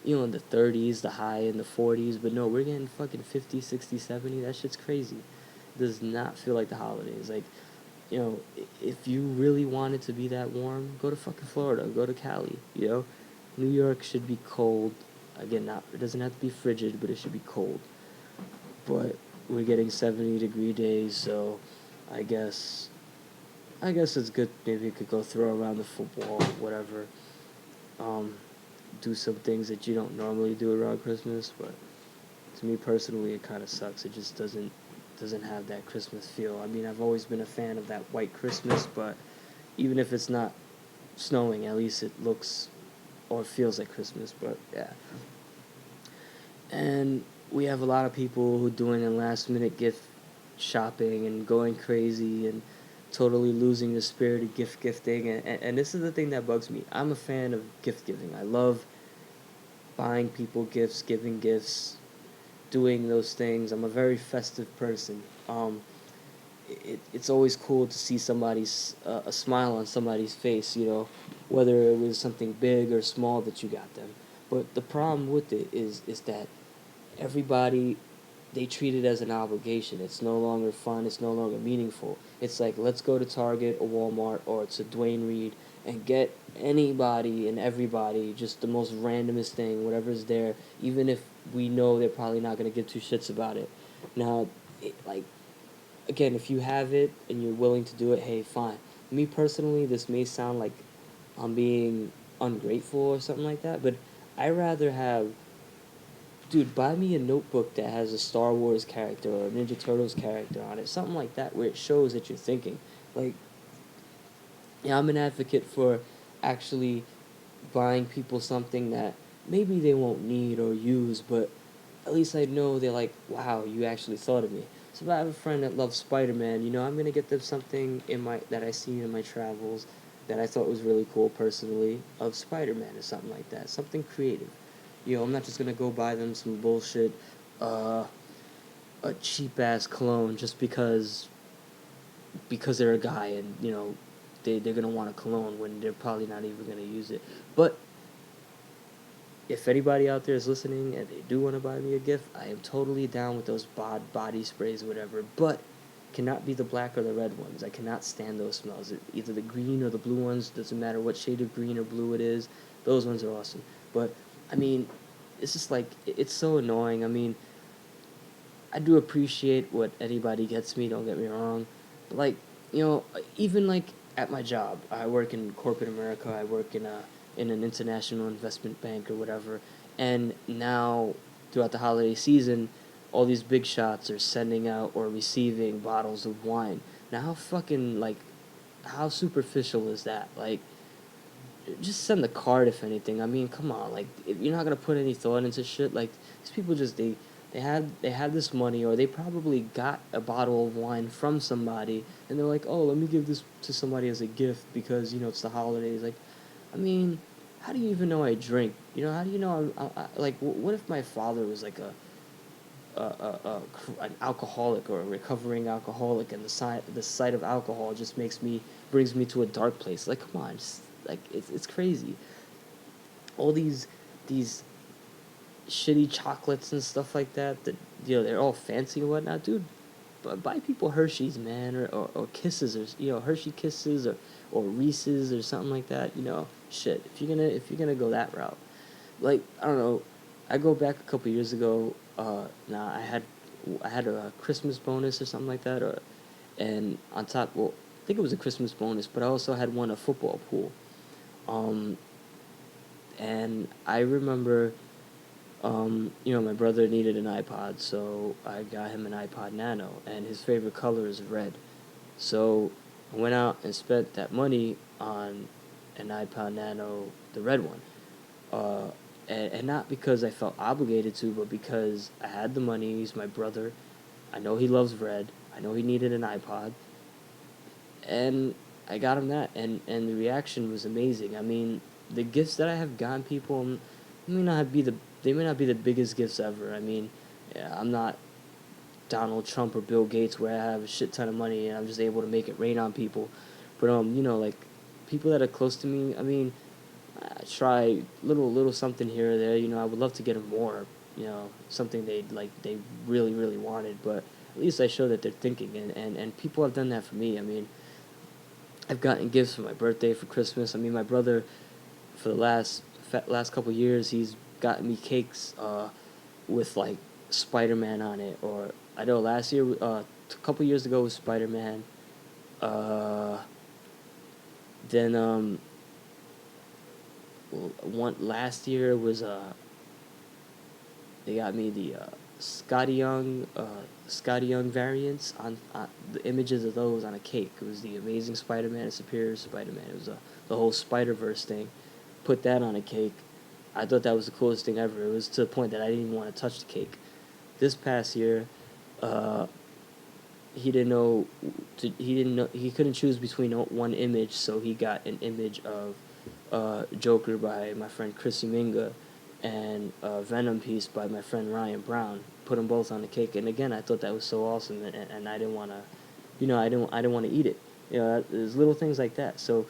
in the 30s, the high in the 40s. But no, we're getting fucking 50, 60, 70. That shit's crazy. It does not feel like the holidays. Like, if you really want it to be that warm, go to fucking Florida. Go to Cali, New York should be cold. Again, it doesn't have to be frigid, but it should be cold. But we're getting 70-degree days, so I guess it's good. Maybe you could go throw around the football, whatever. Do some things that you don't normally do around Christmas, but to me personally, it kind of sucks. It just doesn't have that Christmas feel. I mean, I've always been a fan of that white Christmas, but even if it's not snowing, at least it looks or feels like Christmas. But yeah, and we have a lot of people who doing a last minute gift shopping and going crazy and totally losing the spirit of gift gifting. And this is the thing that bugs me. I'm a fan of gift giving. I love buying people gifts, giving gifts, doing those things. I'm a very festive person. It's always cool to see somebody's a smile on somebody's face, whether it was something big or small that you got them. But the problem with it is that everybody, they treat it as an obligation. It's no longer fun. It's no longer meaningful. It's like, let's go to Target or Walmart or to Dwayne Reed and get anybody and everybody just the most randomest thing, whatever's there, even if we know they're probably not going to give two shits about it. Now, again, if you have it and you're willing to do it, hey, fine. Me personally, this may sound like I'm being ungrateful or something like that, but I rather have, dude, buy me a notebook that has a Star Wars character or a Ninja Turtles character on it, something like that, where it shows that you're thinking. Like, yeah, I'm an advocate for actually buying people something that maybe they won't need or use, but at least I know they're like, wow, you actually thought of me. So if I have a friend that loves Spider-Man, I'm gonna get them something that I seen in my travels that I thought was really cool personally of Spider-Man or something like that, something creative. I'm not just gonna go buy them some bullshit, a cheap ass cologne just because they're a guy and they're gonna want a cologne when they're probably not even gonna use it. But if anybody out there is listening and they do want to buy me a gift, I am totally down with those body sprays or whatever. But cannot be the black or the red ones. I cannot stand those smells. Either the green or the blue ones. Doesn't matter what shade of green or blue it is. Those ones are awesome. But I mean, it's just like it's so annoying. I mean, I do appreciate what anybody gets me. Don't get me wrong. But like, even like at my job, I work in corporate America. I work in an international investment bank or whatever. And now, throughout the holiday season, all these big shots are sending out or receiving bottles of wine. Now, how superficial is that? Like, just send the card if anything. I mean, come on, like if you're not gonna put any thought into shit. Like these people just they had this money or they probably got a bottle of wine from somebody and they're like, oh, let me give this to somebody as a gift because it's the holidays. Like, I mean, how do you even know I drink? How do you know like what if my father was like an alcoholic or a recovering alcoholic and the sight of alcohol just brings me to a dark place. Like, come on, just like it's crazy. All these shitty chocolates and stuff like that they're all fancy and whatnot, dude. But buy people Hershey's, man, or Kisses, or Hershey Kisses, or Reese's or something like that. Shit. If you're gonna go that route, like I don't know, I go back a couple years ago. I had a Christmas bonus or something like that, and on top, well, I think it was a Christmas bonus, but I also had won a football pool. And I remember My brother needed an iPod, so I got him an iPod Nano, and his favorite color is red. So I went out and spent that money on an iPod Nano, the red one. Uh, and not because I felt obligated to, but because I had the money. He's my brother. I know he loves red. I know he needed an iPod, and I got him that, and the reaction was amazing. I mean, the gifts that I have gotten people may not be the they may not be the biggest gifts ever. I mean, yeah, I'm not Donald Trump or Bill Gates where I have a shit ton of money and I'm just able to make it rain on people, but like people that are close to me. I mean, I try little something here or there. I would love to get them more. Something they really really wanted, but at least I show that they're thinking, and people have done that for me. I mean, I've gotten gifts for my birthday, for Christmas. I mean, my brother, for the last couple of years, he's gotten me cakes with like Spider-Man on it. Or I know last year, a couple years ago was Spider-Man. Uh, then one last year was they got me the Scotty Young variants on the images of those on a cake. It was the Amazing Spider-Man and Superior Spider-Man. It was the whole Spider-Verse thing. Put that on a cake. I thought that was the coolest thing ever. It was to the point that I didn't even want to touch the cake. This past year, uh, he didn't know. He didn't know. He couldn't choose between one image, so he got an image of Joker by my friend Chris Minga and Venom piece by my friend Ryan Brown. Put them both on the cake, and again, I thought that was so awesome, and I didn't want to, I didn't want to eat it. There's little things like that. So,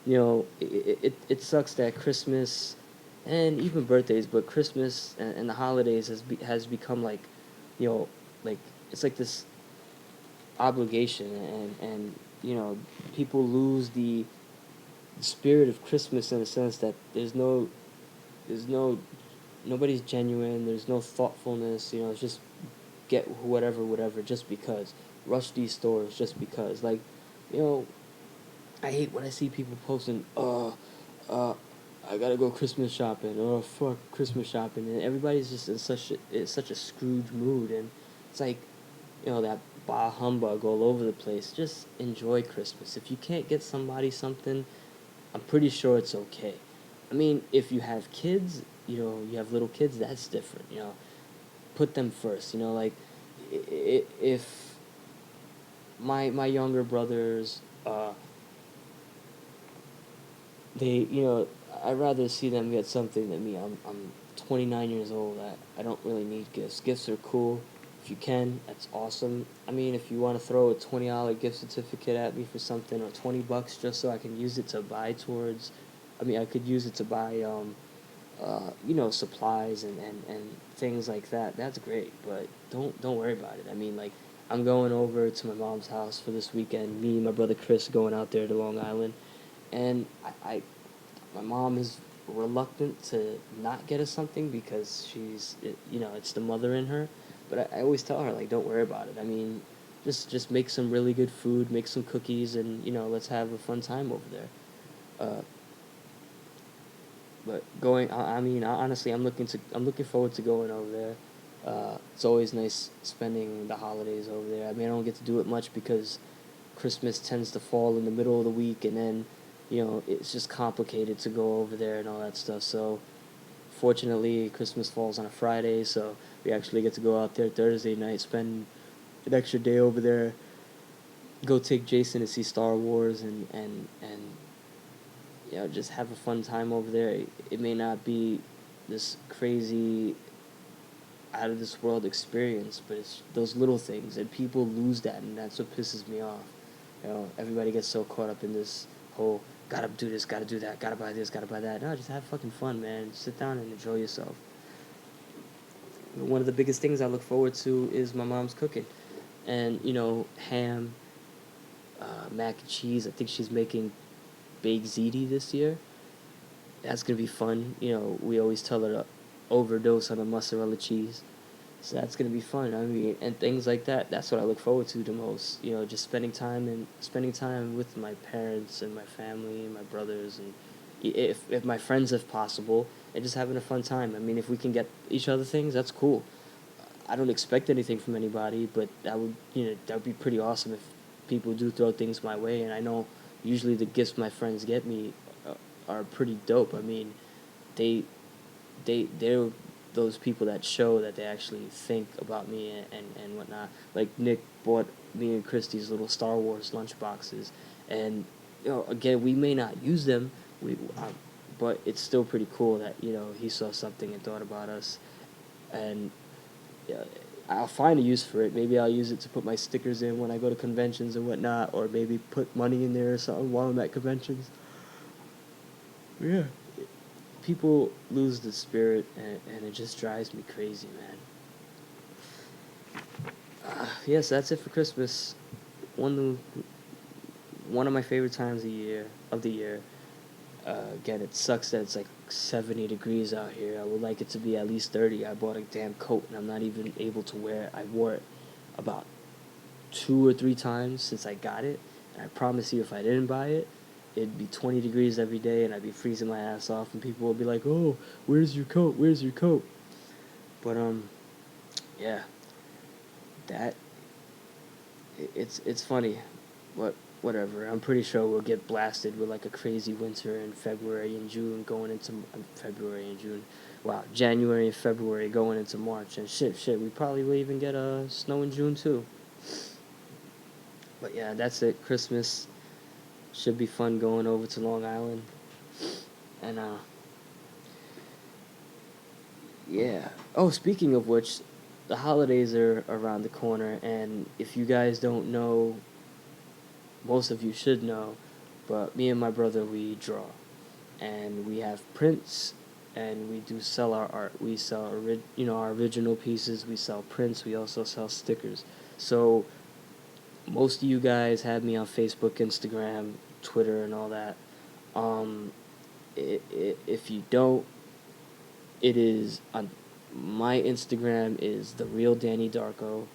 it sucks that Christmas, and even birthdays, but Christmas and the holidays has become like, you know, like it's like this obligation, and people lose the spirit of Christmas in the sense that there's no nobody's genuine. There's no thoughtfulness. It's just get whatever, just because. Rush these stores just because. Like, you know, I hate when I see people posting, I gotta go Christmas shopping. Oh, fuck Christmas shopping, and everybody's just in such a Scrooge mood, and it's like, that bah humbug all over the place. Just enjoy Christmas. If you can't get somebody something, I'm pretty sure it's okay. I mean, if you have kids, you have little kids, that's different. Put them first. Like, if my younger brothers, they, I'd rather see them get something than me. I'm 29 years old. I don't really need gifts. Gifts are cool. If you can, that's awesome. I mean, if you want to throw a $20 gift certificate at me for something, or $20 just so I can use it to buy towards, I mean, I could use it to buy, supplies and things like that. That's great, but don't worry about it. I mean, like, I'm going over to my mom's house for this weekend. Me and my brother Chris going out there to Long Island, and my mom is reluctant to not get us something because it's the mother in her. But I always tell her, like, don't worry about it. I mean, just make some really good food, make some cookies, and let's have a fun time over there. Uh, but honestly, I'm looking forward to going over there. It's always nice spending the holidays over there. I mean, I don't get to do it much because Christmas tends to fall in the middle of the week, and then it's just complicated to go over there and all that stuff. So fortunately, Christmas falls on a Friday, so we actually get to go out there Thursday night, spend an extra day over there, go take Jason to see Star Wars, and just have a fun time over there. It may not be this crazy, out of this world experience, but it's those little things, and people lose that, and that's what pisses me off. Everybody gets so caught up in this whole gotta do this, gotta do that, gotta buy this, gotta buy that. No, just have fucking fun, man. Sit down and enjoy yourself. One of the biggest things I look forward to is my mom's cooking, and ham, mac and cheese. I think she's making baked ziti this year. That's gonna be fun. We always tell her to overdose on the mozzarella cheese. So that's gonna be fun. I mean, and things like that. That's what I look forward to the most. Just spending time with my parents and my family and my brothers, and if my friends, if possible, and just having a fun time. I mean, if we can get each other things, that's cool. I don't expect anything from anybody, but that would be pretty awesome if people do throw things my way. And I know usually the gifts my friends get me are pretty dope. I mean, they they're those people that show that they actually think about me and whatnot. Like Nick bought me and Christy's little Star Wars lunch boxes, and again, we may not use them, but it's still pretty cool that he saw something and thought about us, and yeah, I'll find a use for it. Maybe I'll use it to put my stickers in when I go to conventions and whatnot, or maybe put money in there or something while I'm at conventions. Yeah. People lose the spirit, and it just drives me crazy, man. Yes, that's it for Christmas. One of my favorite times of the year. Again, it sucks that it's like 70 degrees out here. I would like it to be at least 30. I bought a damn coat, and I'm not even able to wear it. I wore it about 2 or 3 times since I got it, and I promise you, if I didn't buy it, it'd be 20 degrees every day, and I'd be freezing my ass off, and people would be like, "Oh, where's your coat? Where's your coat?" But yeah, that it's funny, but whatever. I'm pretty sure we'll get blasted with like a crazy winter in February and June, going into February and June. Wow, January and February going into March, and shit. We probably will even get snow in June too. But yeah, that's it. Christmas should be fun going over to Long Island. And yeah. Oh, speaking of which, the holidays are around the corner, and if you guys don't know, most of you should know, but me and my brother, we draw, and we have prints, and we do sell our art. We sell our original pieces. We sell prints. We also sell stickers. So most of you guys have me on Facebook, Instagram, Twitter, and all that. If you don't, it is on my Instagram is the real Danny Darko,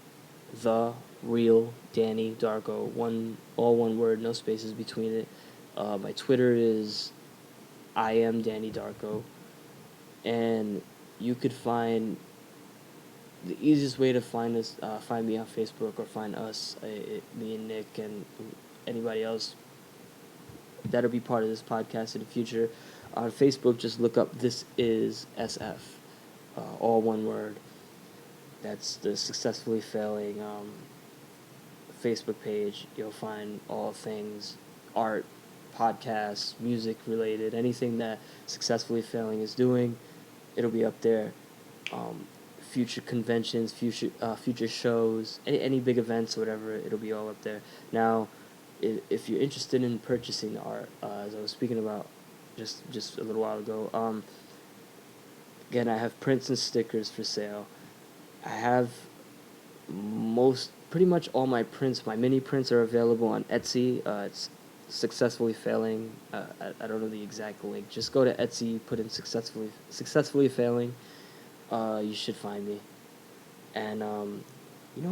the real Danny Darko, all one word, no spaces between it. My Twitter is I am Danny Darko, and you could find the easiest way to find us, find me on Facebook, or find us, me and Nick and anybody else that'll be part of this podcast in the future. On Facebook, just look up This Is SF, all one word. That's the Successfully Failing Facebook page. You'll find all things art, podcasts, music related, anything that Successfully Failing is doing, it'll be up there. Future conventions, future shows, any big events, whatever, it'll be all up there. Now, if you're interested in purchasing the art, as I was speaking about just a little while ago, again, I have prints and stickers for sale. I have pretty much all my prints. My mini prints are available on Etsy. It's Successfully Failing. I don't know the exact link. Just go to Etsy, put in successfully failing. You should find me. And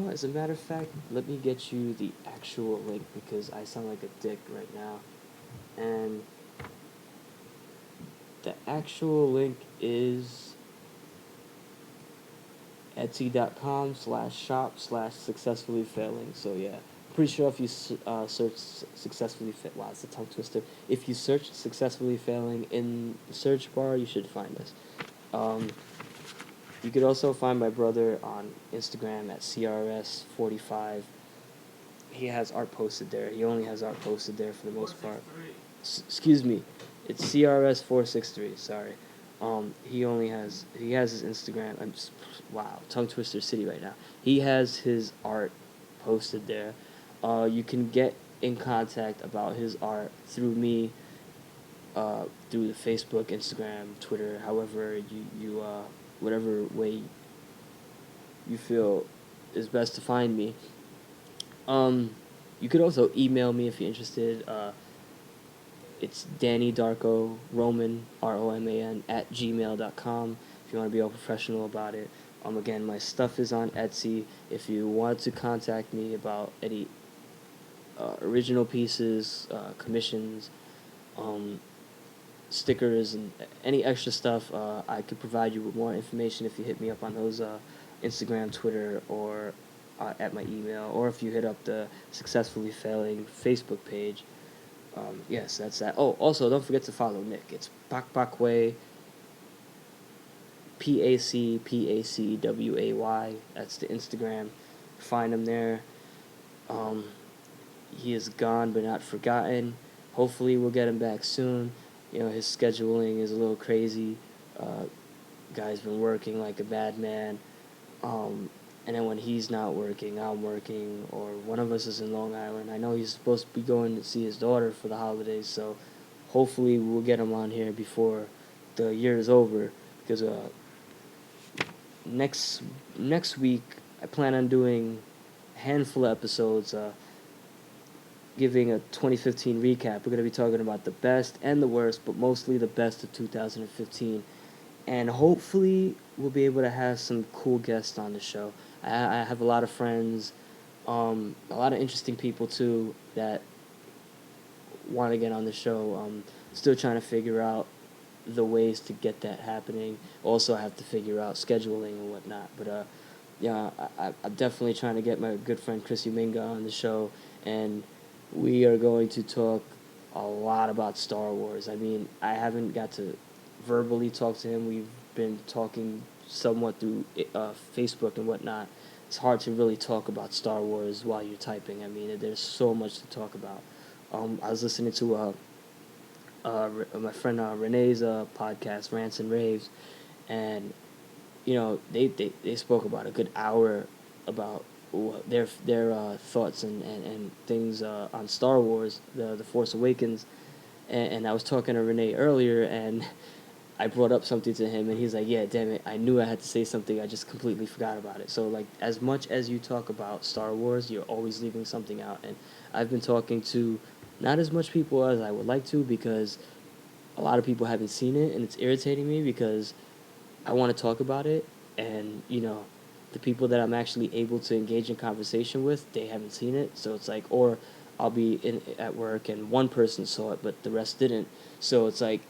as a matter of fact, let me get you the actual link, because I sound like a dick right now. And the actual link is etsy.com/shop/successfully failing. So yeah, pretty sure if you search wow, it's a tongue twister. If you search Successfully Failing in the search bar, you should find us. You could also find my brother on Instagram at CRS45. He has art posted there. He only has art posted there for the most part. Excuse me, it's CRS463. Sorry. He has his Instagram. Wow, tongue twister city right now. He has his art posted there. You can get in contact about his art through me, through the Facebook, Instagram, Twitter, however you whatever way you feel is best to find me. You could also email me if you're interested. It's Danny Darko Roman ROMAN @gmail.com if you want to be all professional about it. Again, my stuff is on Etsy. If you want to contact me about any original pieces, commissions, stickers and any extra stuff, I could provide you with more information if you hit me up on those Instagram, Twitter, or at my email, or if you hit up the Successfully Failing Facebook page. Yes, that's that. Oh, also, don't forget to follow Nick. It's Pakpakway, Pacpacway. That's the Instagram. Find him there. Um, he is gone but not forgotten. Hopefully, we'll get him back soon. His scheduling is a little crazy. Guy's been working like a madman. And then when he's not working, I'm working, or one of us is in Long Island. I know he's supposed to be going to see his daughter for the holidays, so hopefully we'll get him on here before the year is over, because next week I plan on doing a handful of episodes, giving a 2015 recap. We're going to be talking about the best and the worst, but mostly the best of 2015. And hopefully we'll be able to have some cool guests on the show. I have a lot of friends, a lot of interesting people too that want to get on the show. Still trying to figure out the ways to get that happening. Also, I have to figure out scheduling and whatnot. But yeah, I'm definitely trying to get my good friend Chris Uminga on the show, and we are going to talk a lot about Star Wars. I mean, I haven't got to verbally talk to him. We've been talking somewhat through Facebook and whatnot. It's hard to really talk about Star Wars while you're typing. I mean, there's so much to talk about. I was listening to my friend Renee's podcast, Rants and Raves, and they spoke about a good hour about their thoughts and things on Star Wars, the Force Awakens, and I was talking to Renee earlier, and I brought up something to him, and he's like, yeah, damn it, I knew I had to say something, I just completely forgot about it. So, like, as much as you talk about Star Wars, you're always leaving something out, and I've been talking to not as much people as I would like to, because a lot of people haven't seen it, and it's irritating me, because I want to talk about it, and, the people that I'm actually able to engage in conversation with, they haven't seen it, so it's like, or I'll be at work, and one person saw it, but the rest didn't, so it's like,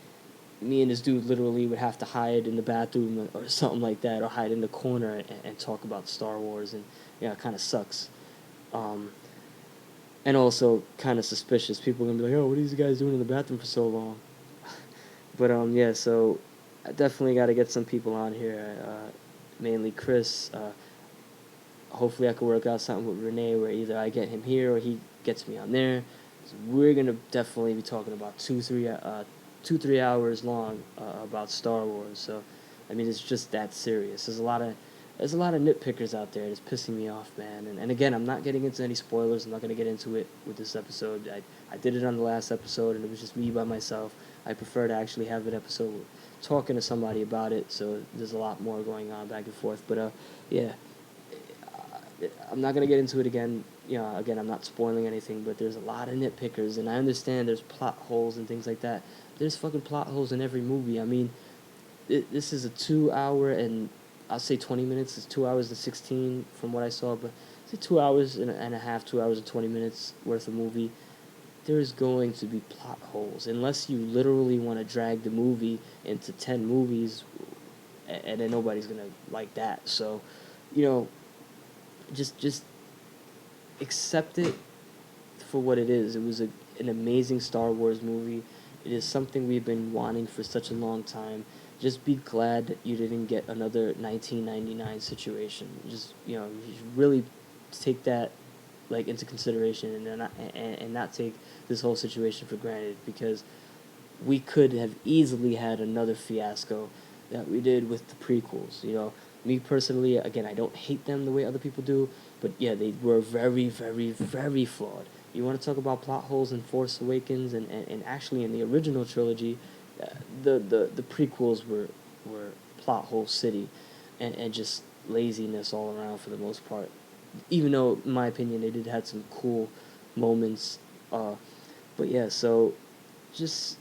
me and this dude literally would have to hide in the bathroom or something like that, or hide in the corner and talk about Star Wars, and it kind of sucks. And also kind of suspicious. People are gonna be like, "Oh, what are these guys doing in the bathroom for so long?" But yeah, so I definitely got to get some people on here. Mainly Chris. Hopefully, I can work out something with Renee where either I get him here or he gets me on there. So we're gonna definitely be talking about 2-3 hours long about Star Wars. So, I mean, it's just that serious. There's a lot of nitpickers out there that's pissing me off, man. And again, I'm not getting into any spoilers. I'm not gonna get into it with this episode. I did it on the last episode, and it was just me by myself. I prefer to actually have an episode talking to somebody about it. So there's a lot more going on back and forth. But yeah. I'm not gonna get into it again. Again, I'm not spoiling anything, but there's a lot of nitpickers, and I understand there's plot holes and things like that. There's fucking plot holes in every movie. I mean, this is a 2 hour and I'll say 20 minutes. It's 2 hours and 16 from what I saw, but it's 2 hours and a half, 2 hours and 20 minutes worth of movie. There's going to be plot holes unless you literally want to drag the movie into 10 movies, and then nobody's gonna like that. So, just accept it for what it is. It was an amazing Star Wars movie. It is something we've been wanting for such a long time. Just be glad that you didn't get another 1999 situation. Just you should really take that into consideration, and not take this whole situation for granted, because we could have easily had another fiasco that we did with the prequels. Me personally, again, I don't hate them the way other people do, but yeah, they were very, very, very flawed. You want to talk about plot holes in Force Awakens, and actually in the original trilogy, the prequels were plot hole city, and just laziness all around for the most part. Even though, in my opinion, they did have some cool moments, but yeah, so just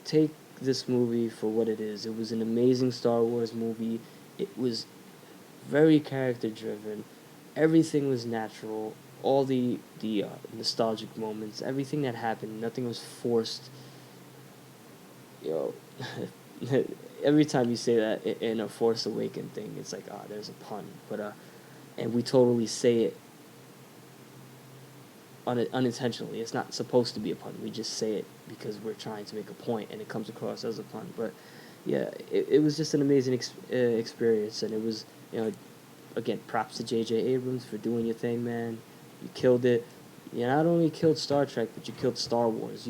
take this movie for what it is. It was an amazing Star Wars movie. It was very character driven. Everything was natural. All the nostalgic moments, everything that happened, nothing was forced. yo, every time you say that in a Force Awaken thing, it's like, there's a pun. But and we totally say it unintentionally. It's not supposed to be a pun. We just say it because we're trying to make a point, and it comes across as a pun. But yeah, it was just an amazing experience, and it was, again, props to J.J. Abrams for doing your thing, man. You killed it. You not only killed Star Trek, but you killed Star Wars.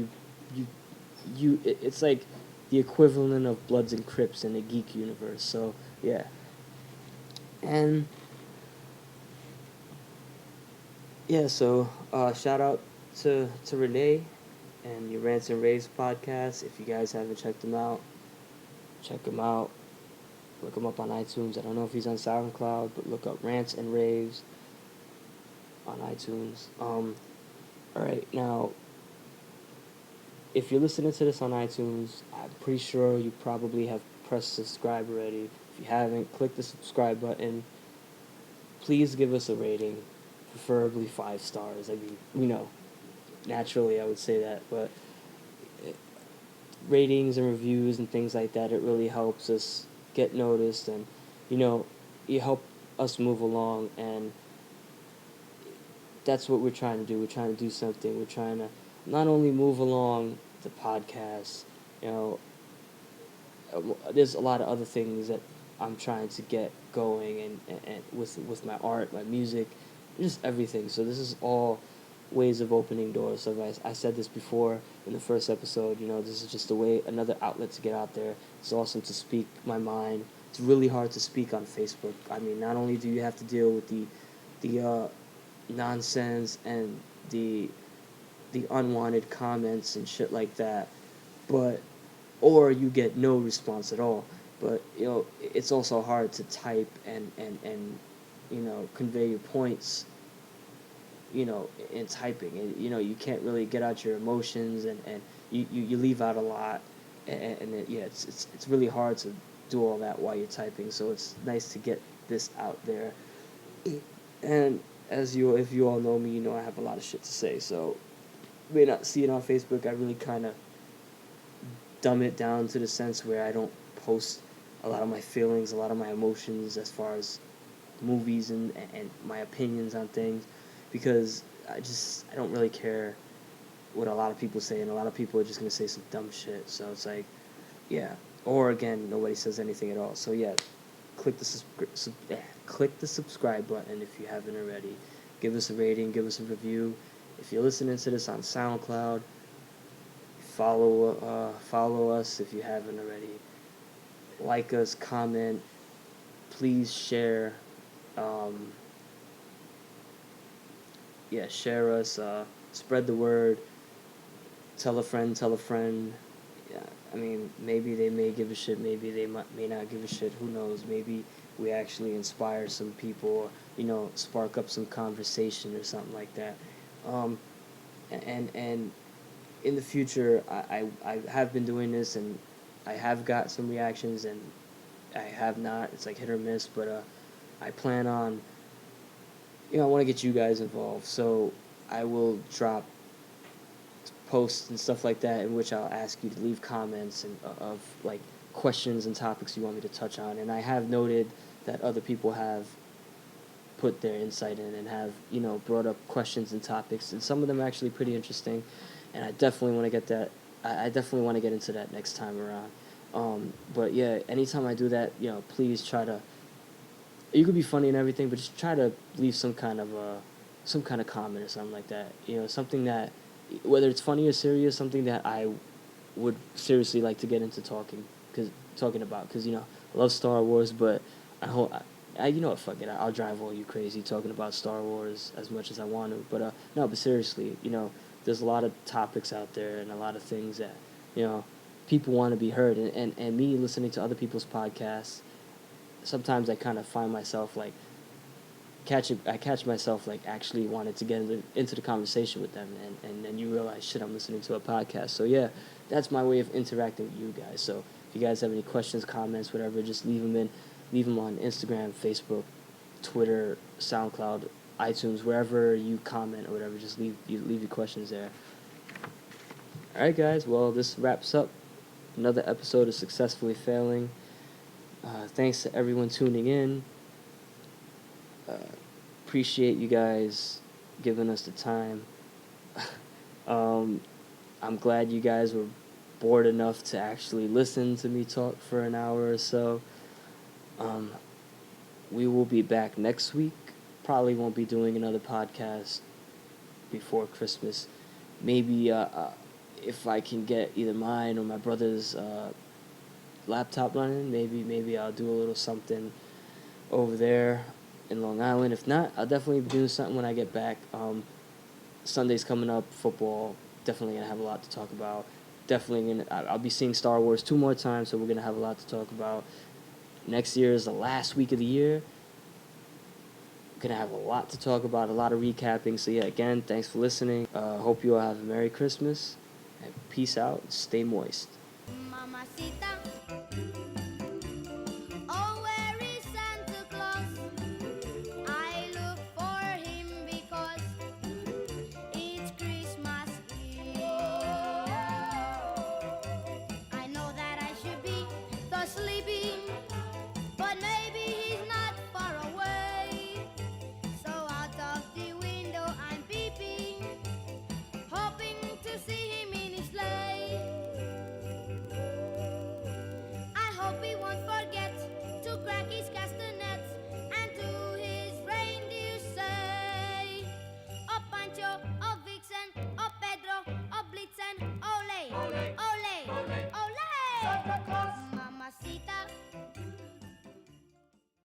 It's like the equivalent of Bloods and Crips in the geek universe. So yeah, and yeah, so shout out to Renee and your Rants and Raves podcast. If you guys haven't checked them out, check them out. Look him up on iTunes. I don't know if he's on SoundCloud, but look up Rants and Raves on iTunes. All right, now, if you're listening to this on iTunes, I'm pretty sure you probably have pressed subscribe already. If you haven't, click the subscribe button. Please give us a rating, preferably 5 stars. I mean, naturally I would say that, but ratings and reviews and things like that, it really helps us get noticed, and you help us move along, and that's what we're trying to do. We're trying to do something. We're trying to not only move along the podcast, there's a lot of other things that I'm trying to get going, and with my art, my music, just everything. So this is all ways of opening doors. So I said this before in the first episode, this is just another outlet to get out there. It's awesome to speak my mind. It's really hard to speak on Facebook. I mean, not only do you have to deal with the nonsense and the unwanted comments and shit like that, or you get no response at all. But it's also hard to type and convey your points, in typing. And you can't really get out your emotions, and you leave out a lot, and it's really hard to do all that while you're typing. So it's nice to get this out there. And if you all know me, I have a lot of shit to say. So you may not see it on Facebook. I really kind of dumb it down to the sense where I don't post a lot of my feelings, a lot of my emotions as far as movies and my opinions on things, because I don't really care what a lot of people say, and a lot of people are just going to say some dumb shit. So it's like, yeah. Or again, nobody says anything at all. So yeah, click the subscribe button if you haven't already. Give us a rating, give us a review. If you're listening to this on SoundCloud, follow us if you haven't already. Like us, comment, please share. Share us. Spread the word. Tell a friend. Yeah, I mean, maybe they may give a shit. Maybe they may not give a shit. Who knows? Maybe we actually inspire some people, or spark up some conversation or something like that. And in the future, I have been doing this, and I have got some reactions, and I have not. It's like hit or miss, but I plan on, I want to get you guys involved. So I will drop posts and stuff like that in which I'll ask you to leave comments and of like questions and topics you want me to touch on. And I have noted that other people have put their insight in and have brought up questions and topics, and some of them are actually pretty interesting, and I definitely want to get that. I definitely want to get into that next time around. But yeah, anytime I do that, please try to. You could be funny and everything, but just try to leave some kind of comment or something like that. Something that, whether it's funny or serious, something that I would seriously like to get into talking about. Because I love Star Wars, but fuck it. I'll drive all you crazy talking about Star Wars as much as I want to. But no, but seriously, there's a lot of topics out there and a lot of things that people want to be heard. And me listening to other people's podcasts, sometimes I kind of find myself like I catch myself like actually wanting to get into the conversation with them, and then you realize, shit, I'm listening to a podcast. So yeah, that's my way of interacting with you guys. So if you guys have any questions, comments, whatever, just leave them on Instagram, Facebook, Twitter, SoundCloud, iTunes, wherever you comment or whatever. Just leave your questions there. All right, guys. Well, this wraps up Another episode is successfully failing. Thanks to everyone tuning in. Appreciate you guys giving us the time. I'm glad you guys were bored enough to actually listen to me talk for an hour or so. We will be back next week. Probably won't be doing another podcast before Christmas. Maybe if I can get either mine or my brother's laptop running, maybe I'll do a little something over there in Long Island. If not, I'll definitely be doing something when I get back. Sunday's coming up, football. Definitely gonna have a lot to talk about. Definitely I'll be seeing Star Wars 2 more times, so we're gonna have a lot to talk about. Next year is the last week of the year. Gonna have a lot to talk about, a lot of recapping. So yeah, again, thanks for listening. Hope you all have a Merry Christmas, and peace out. Stay moist. Mamacita.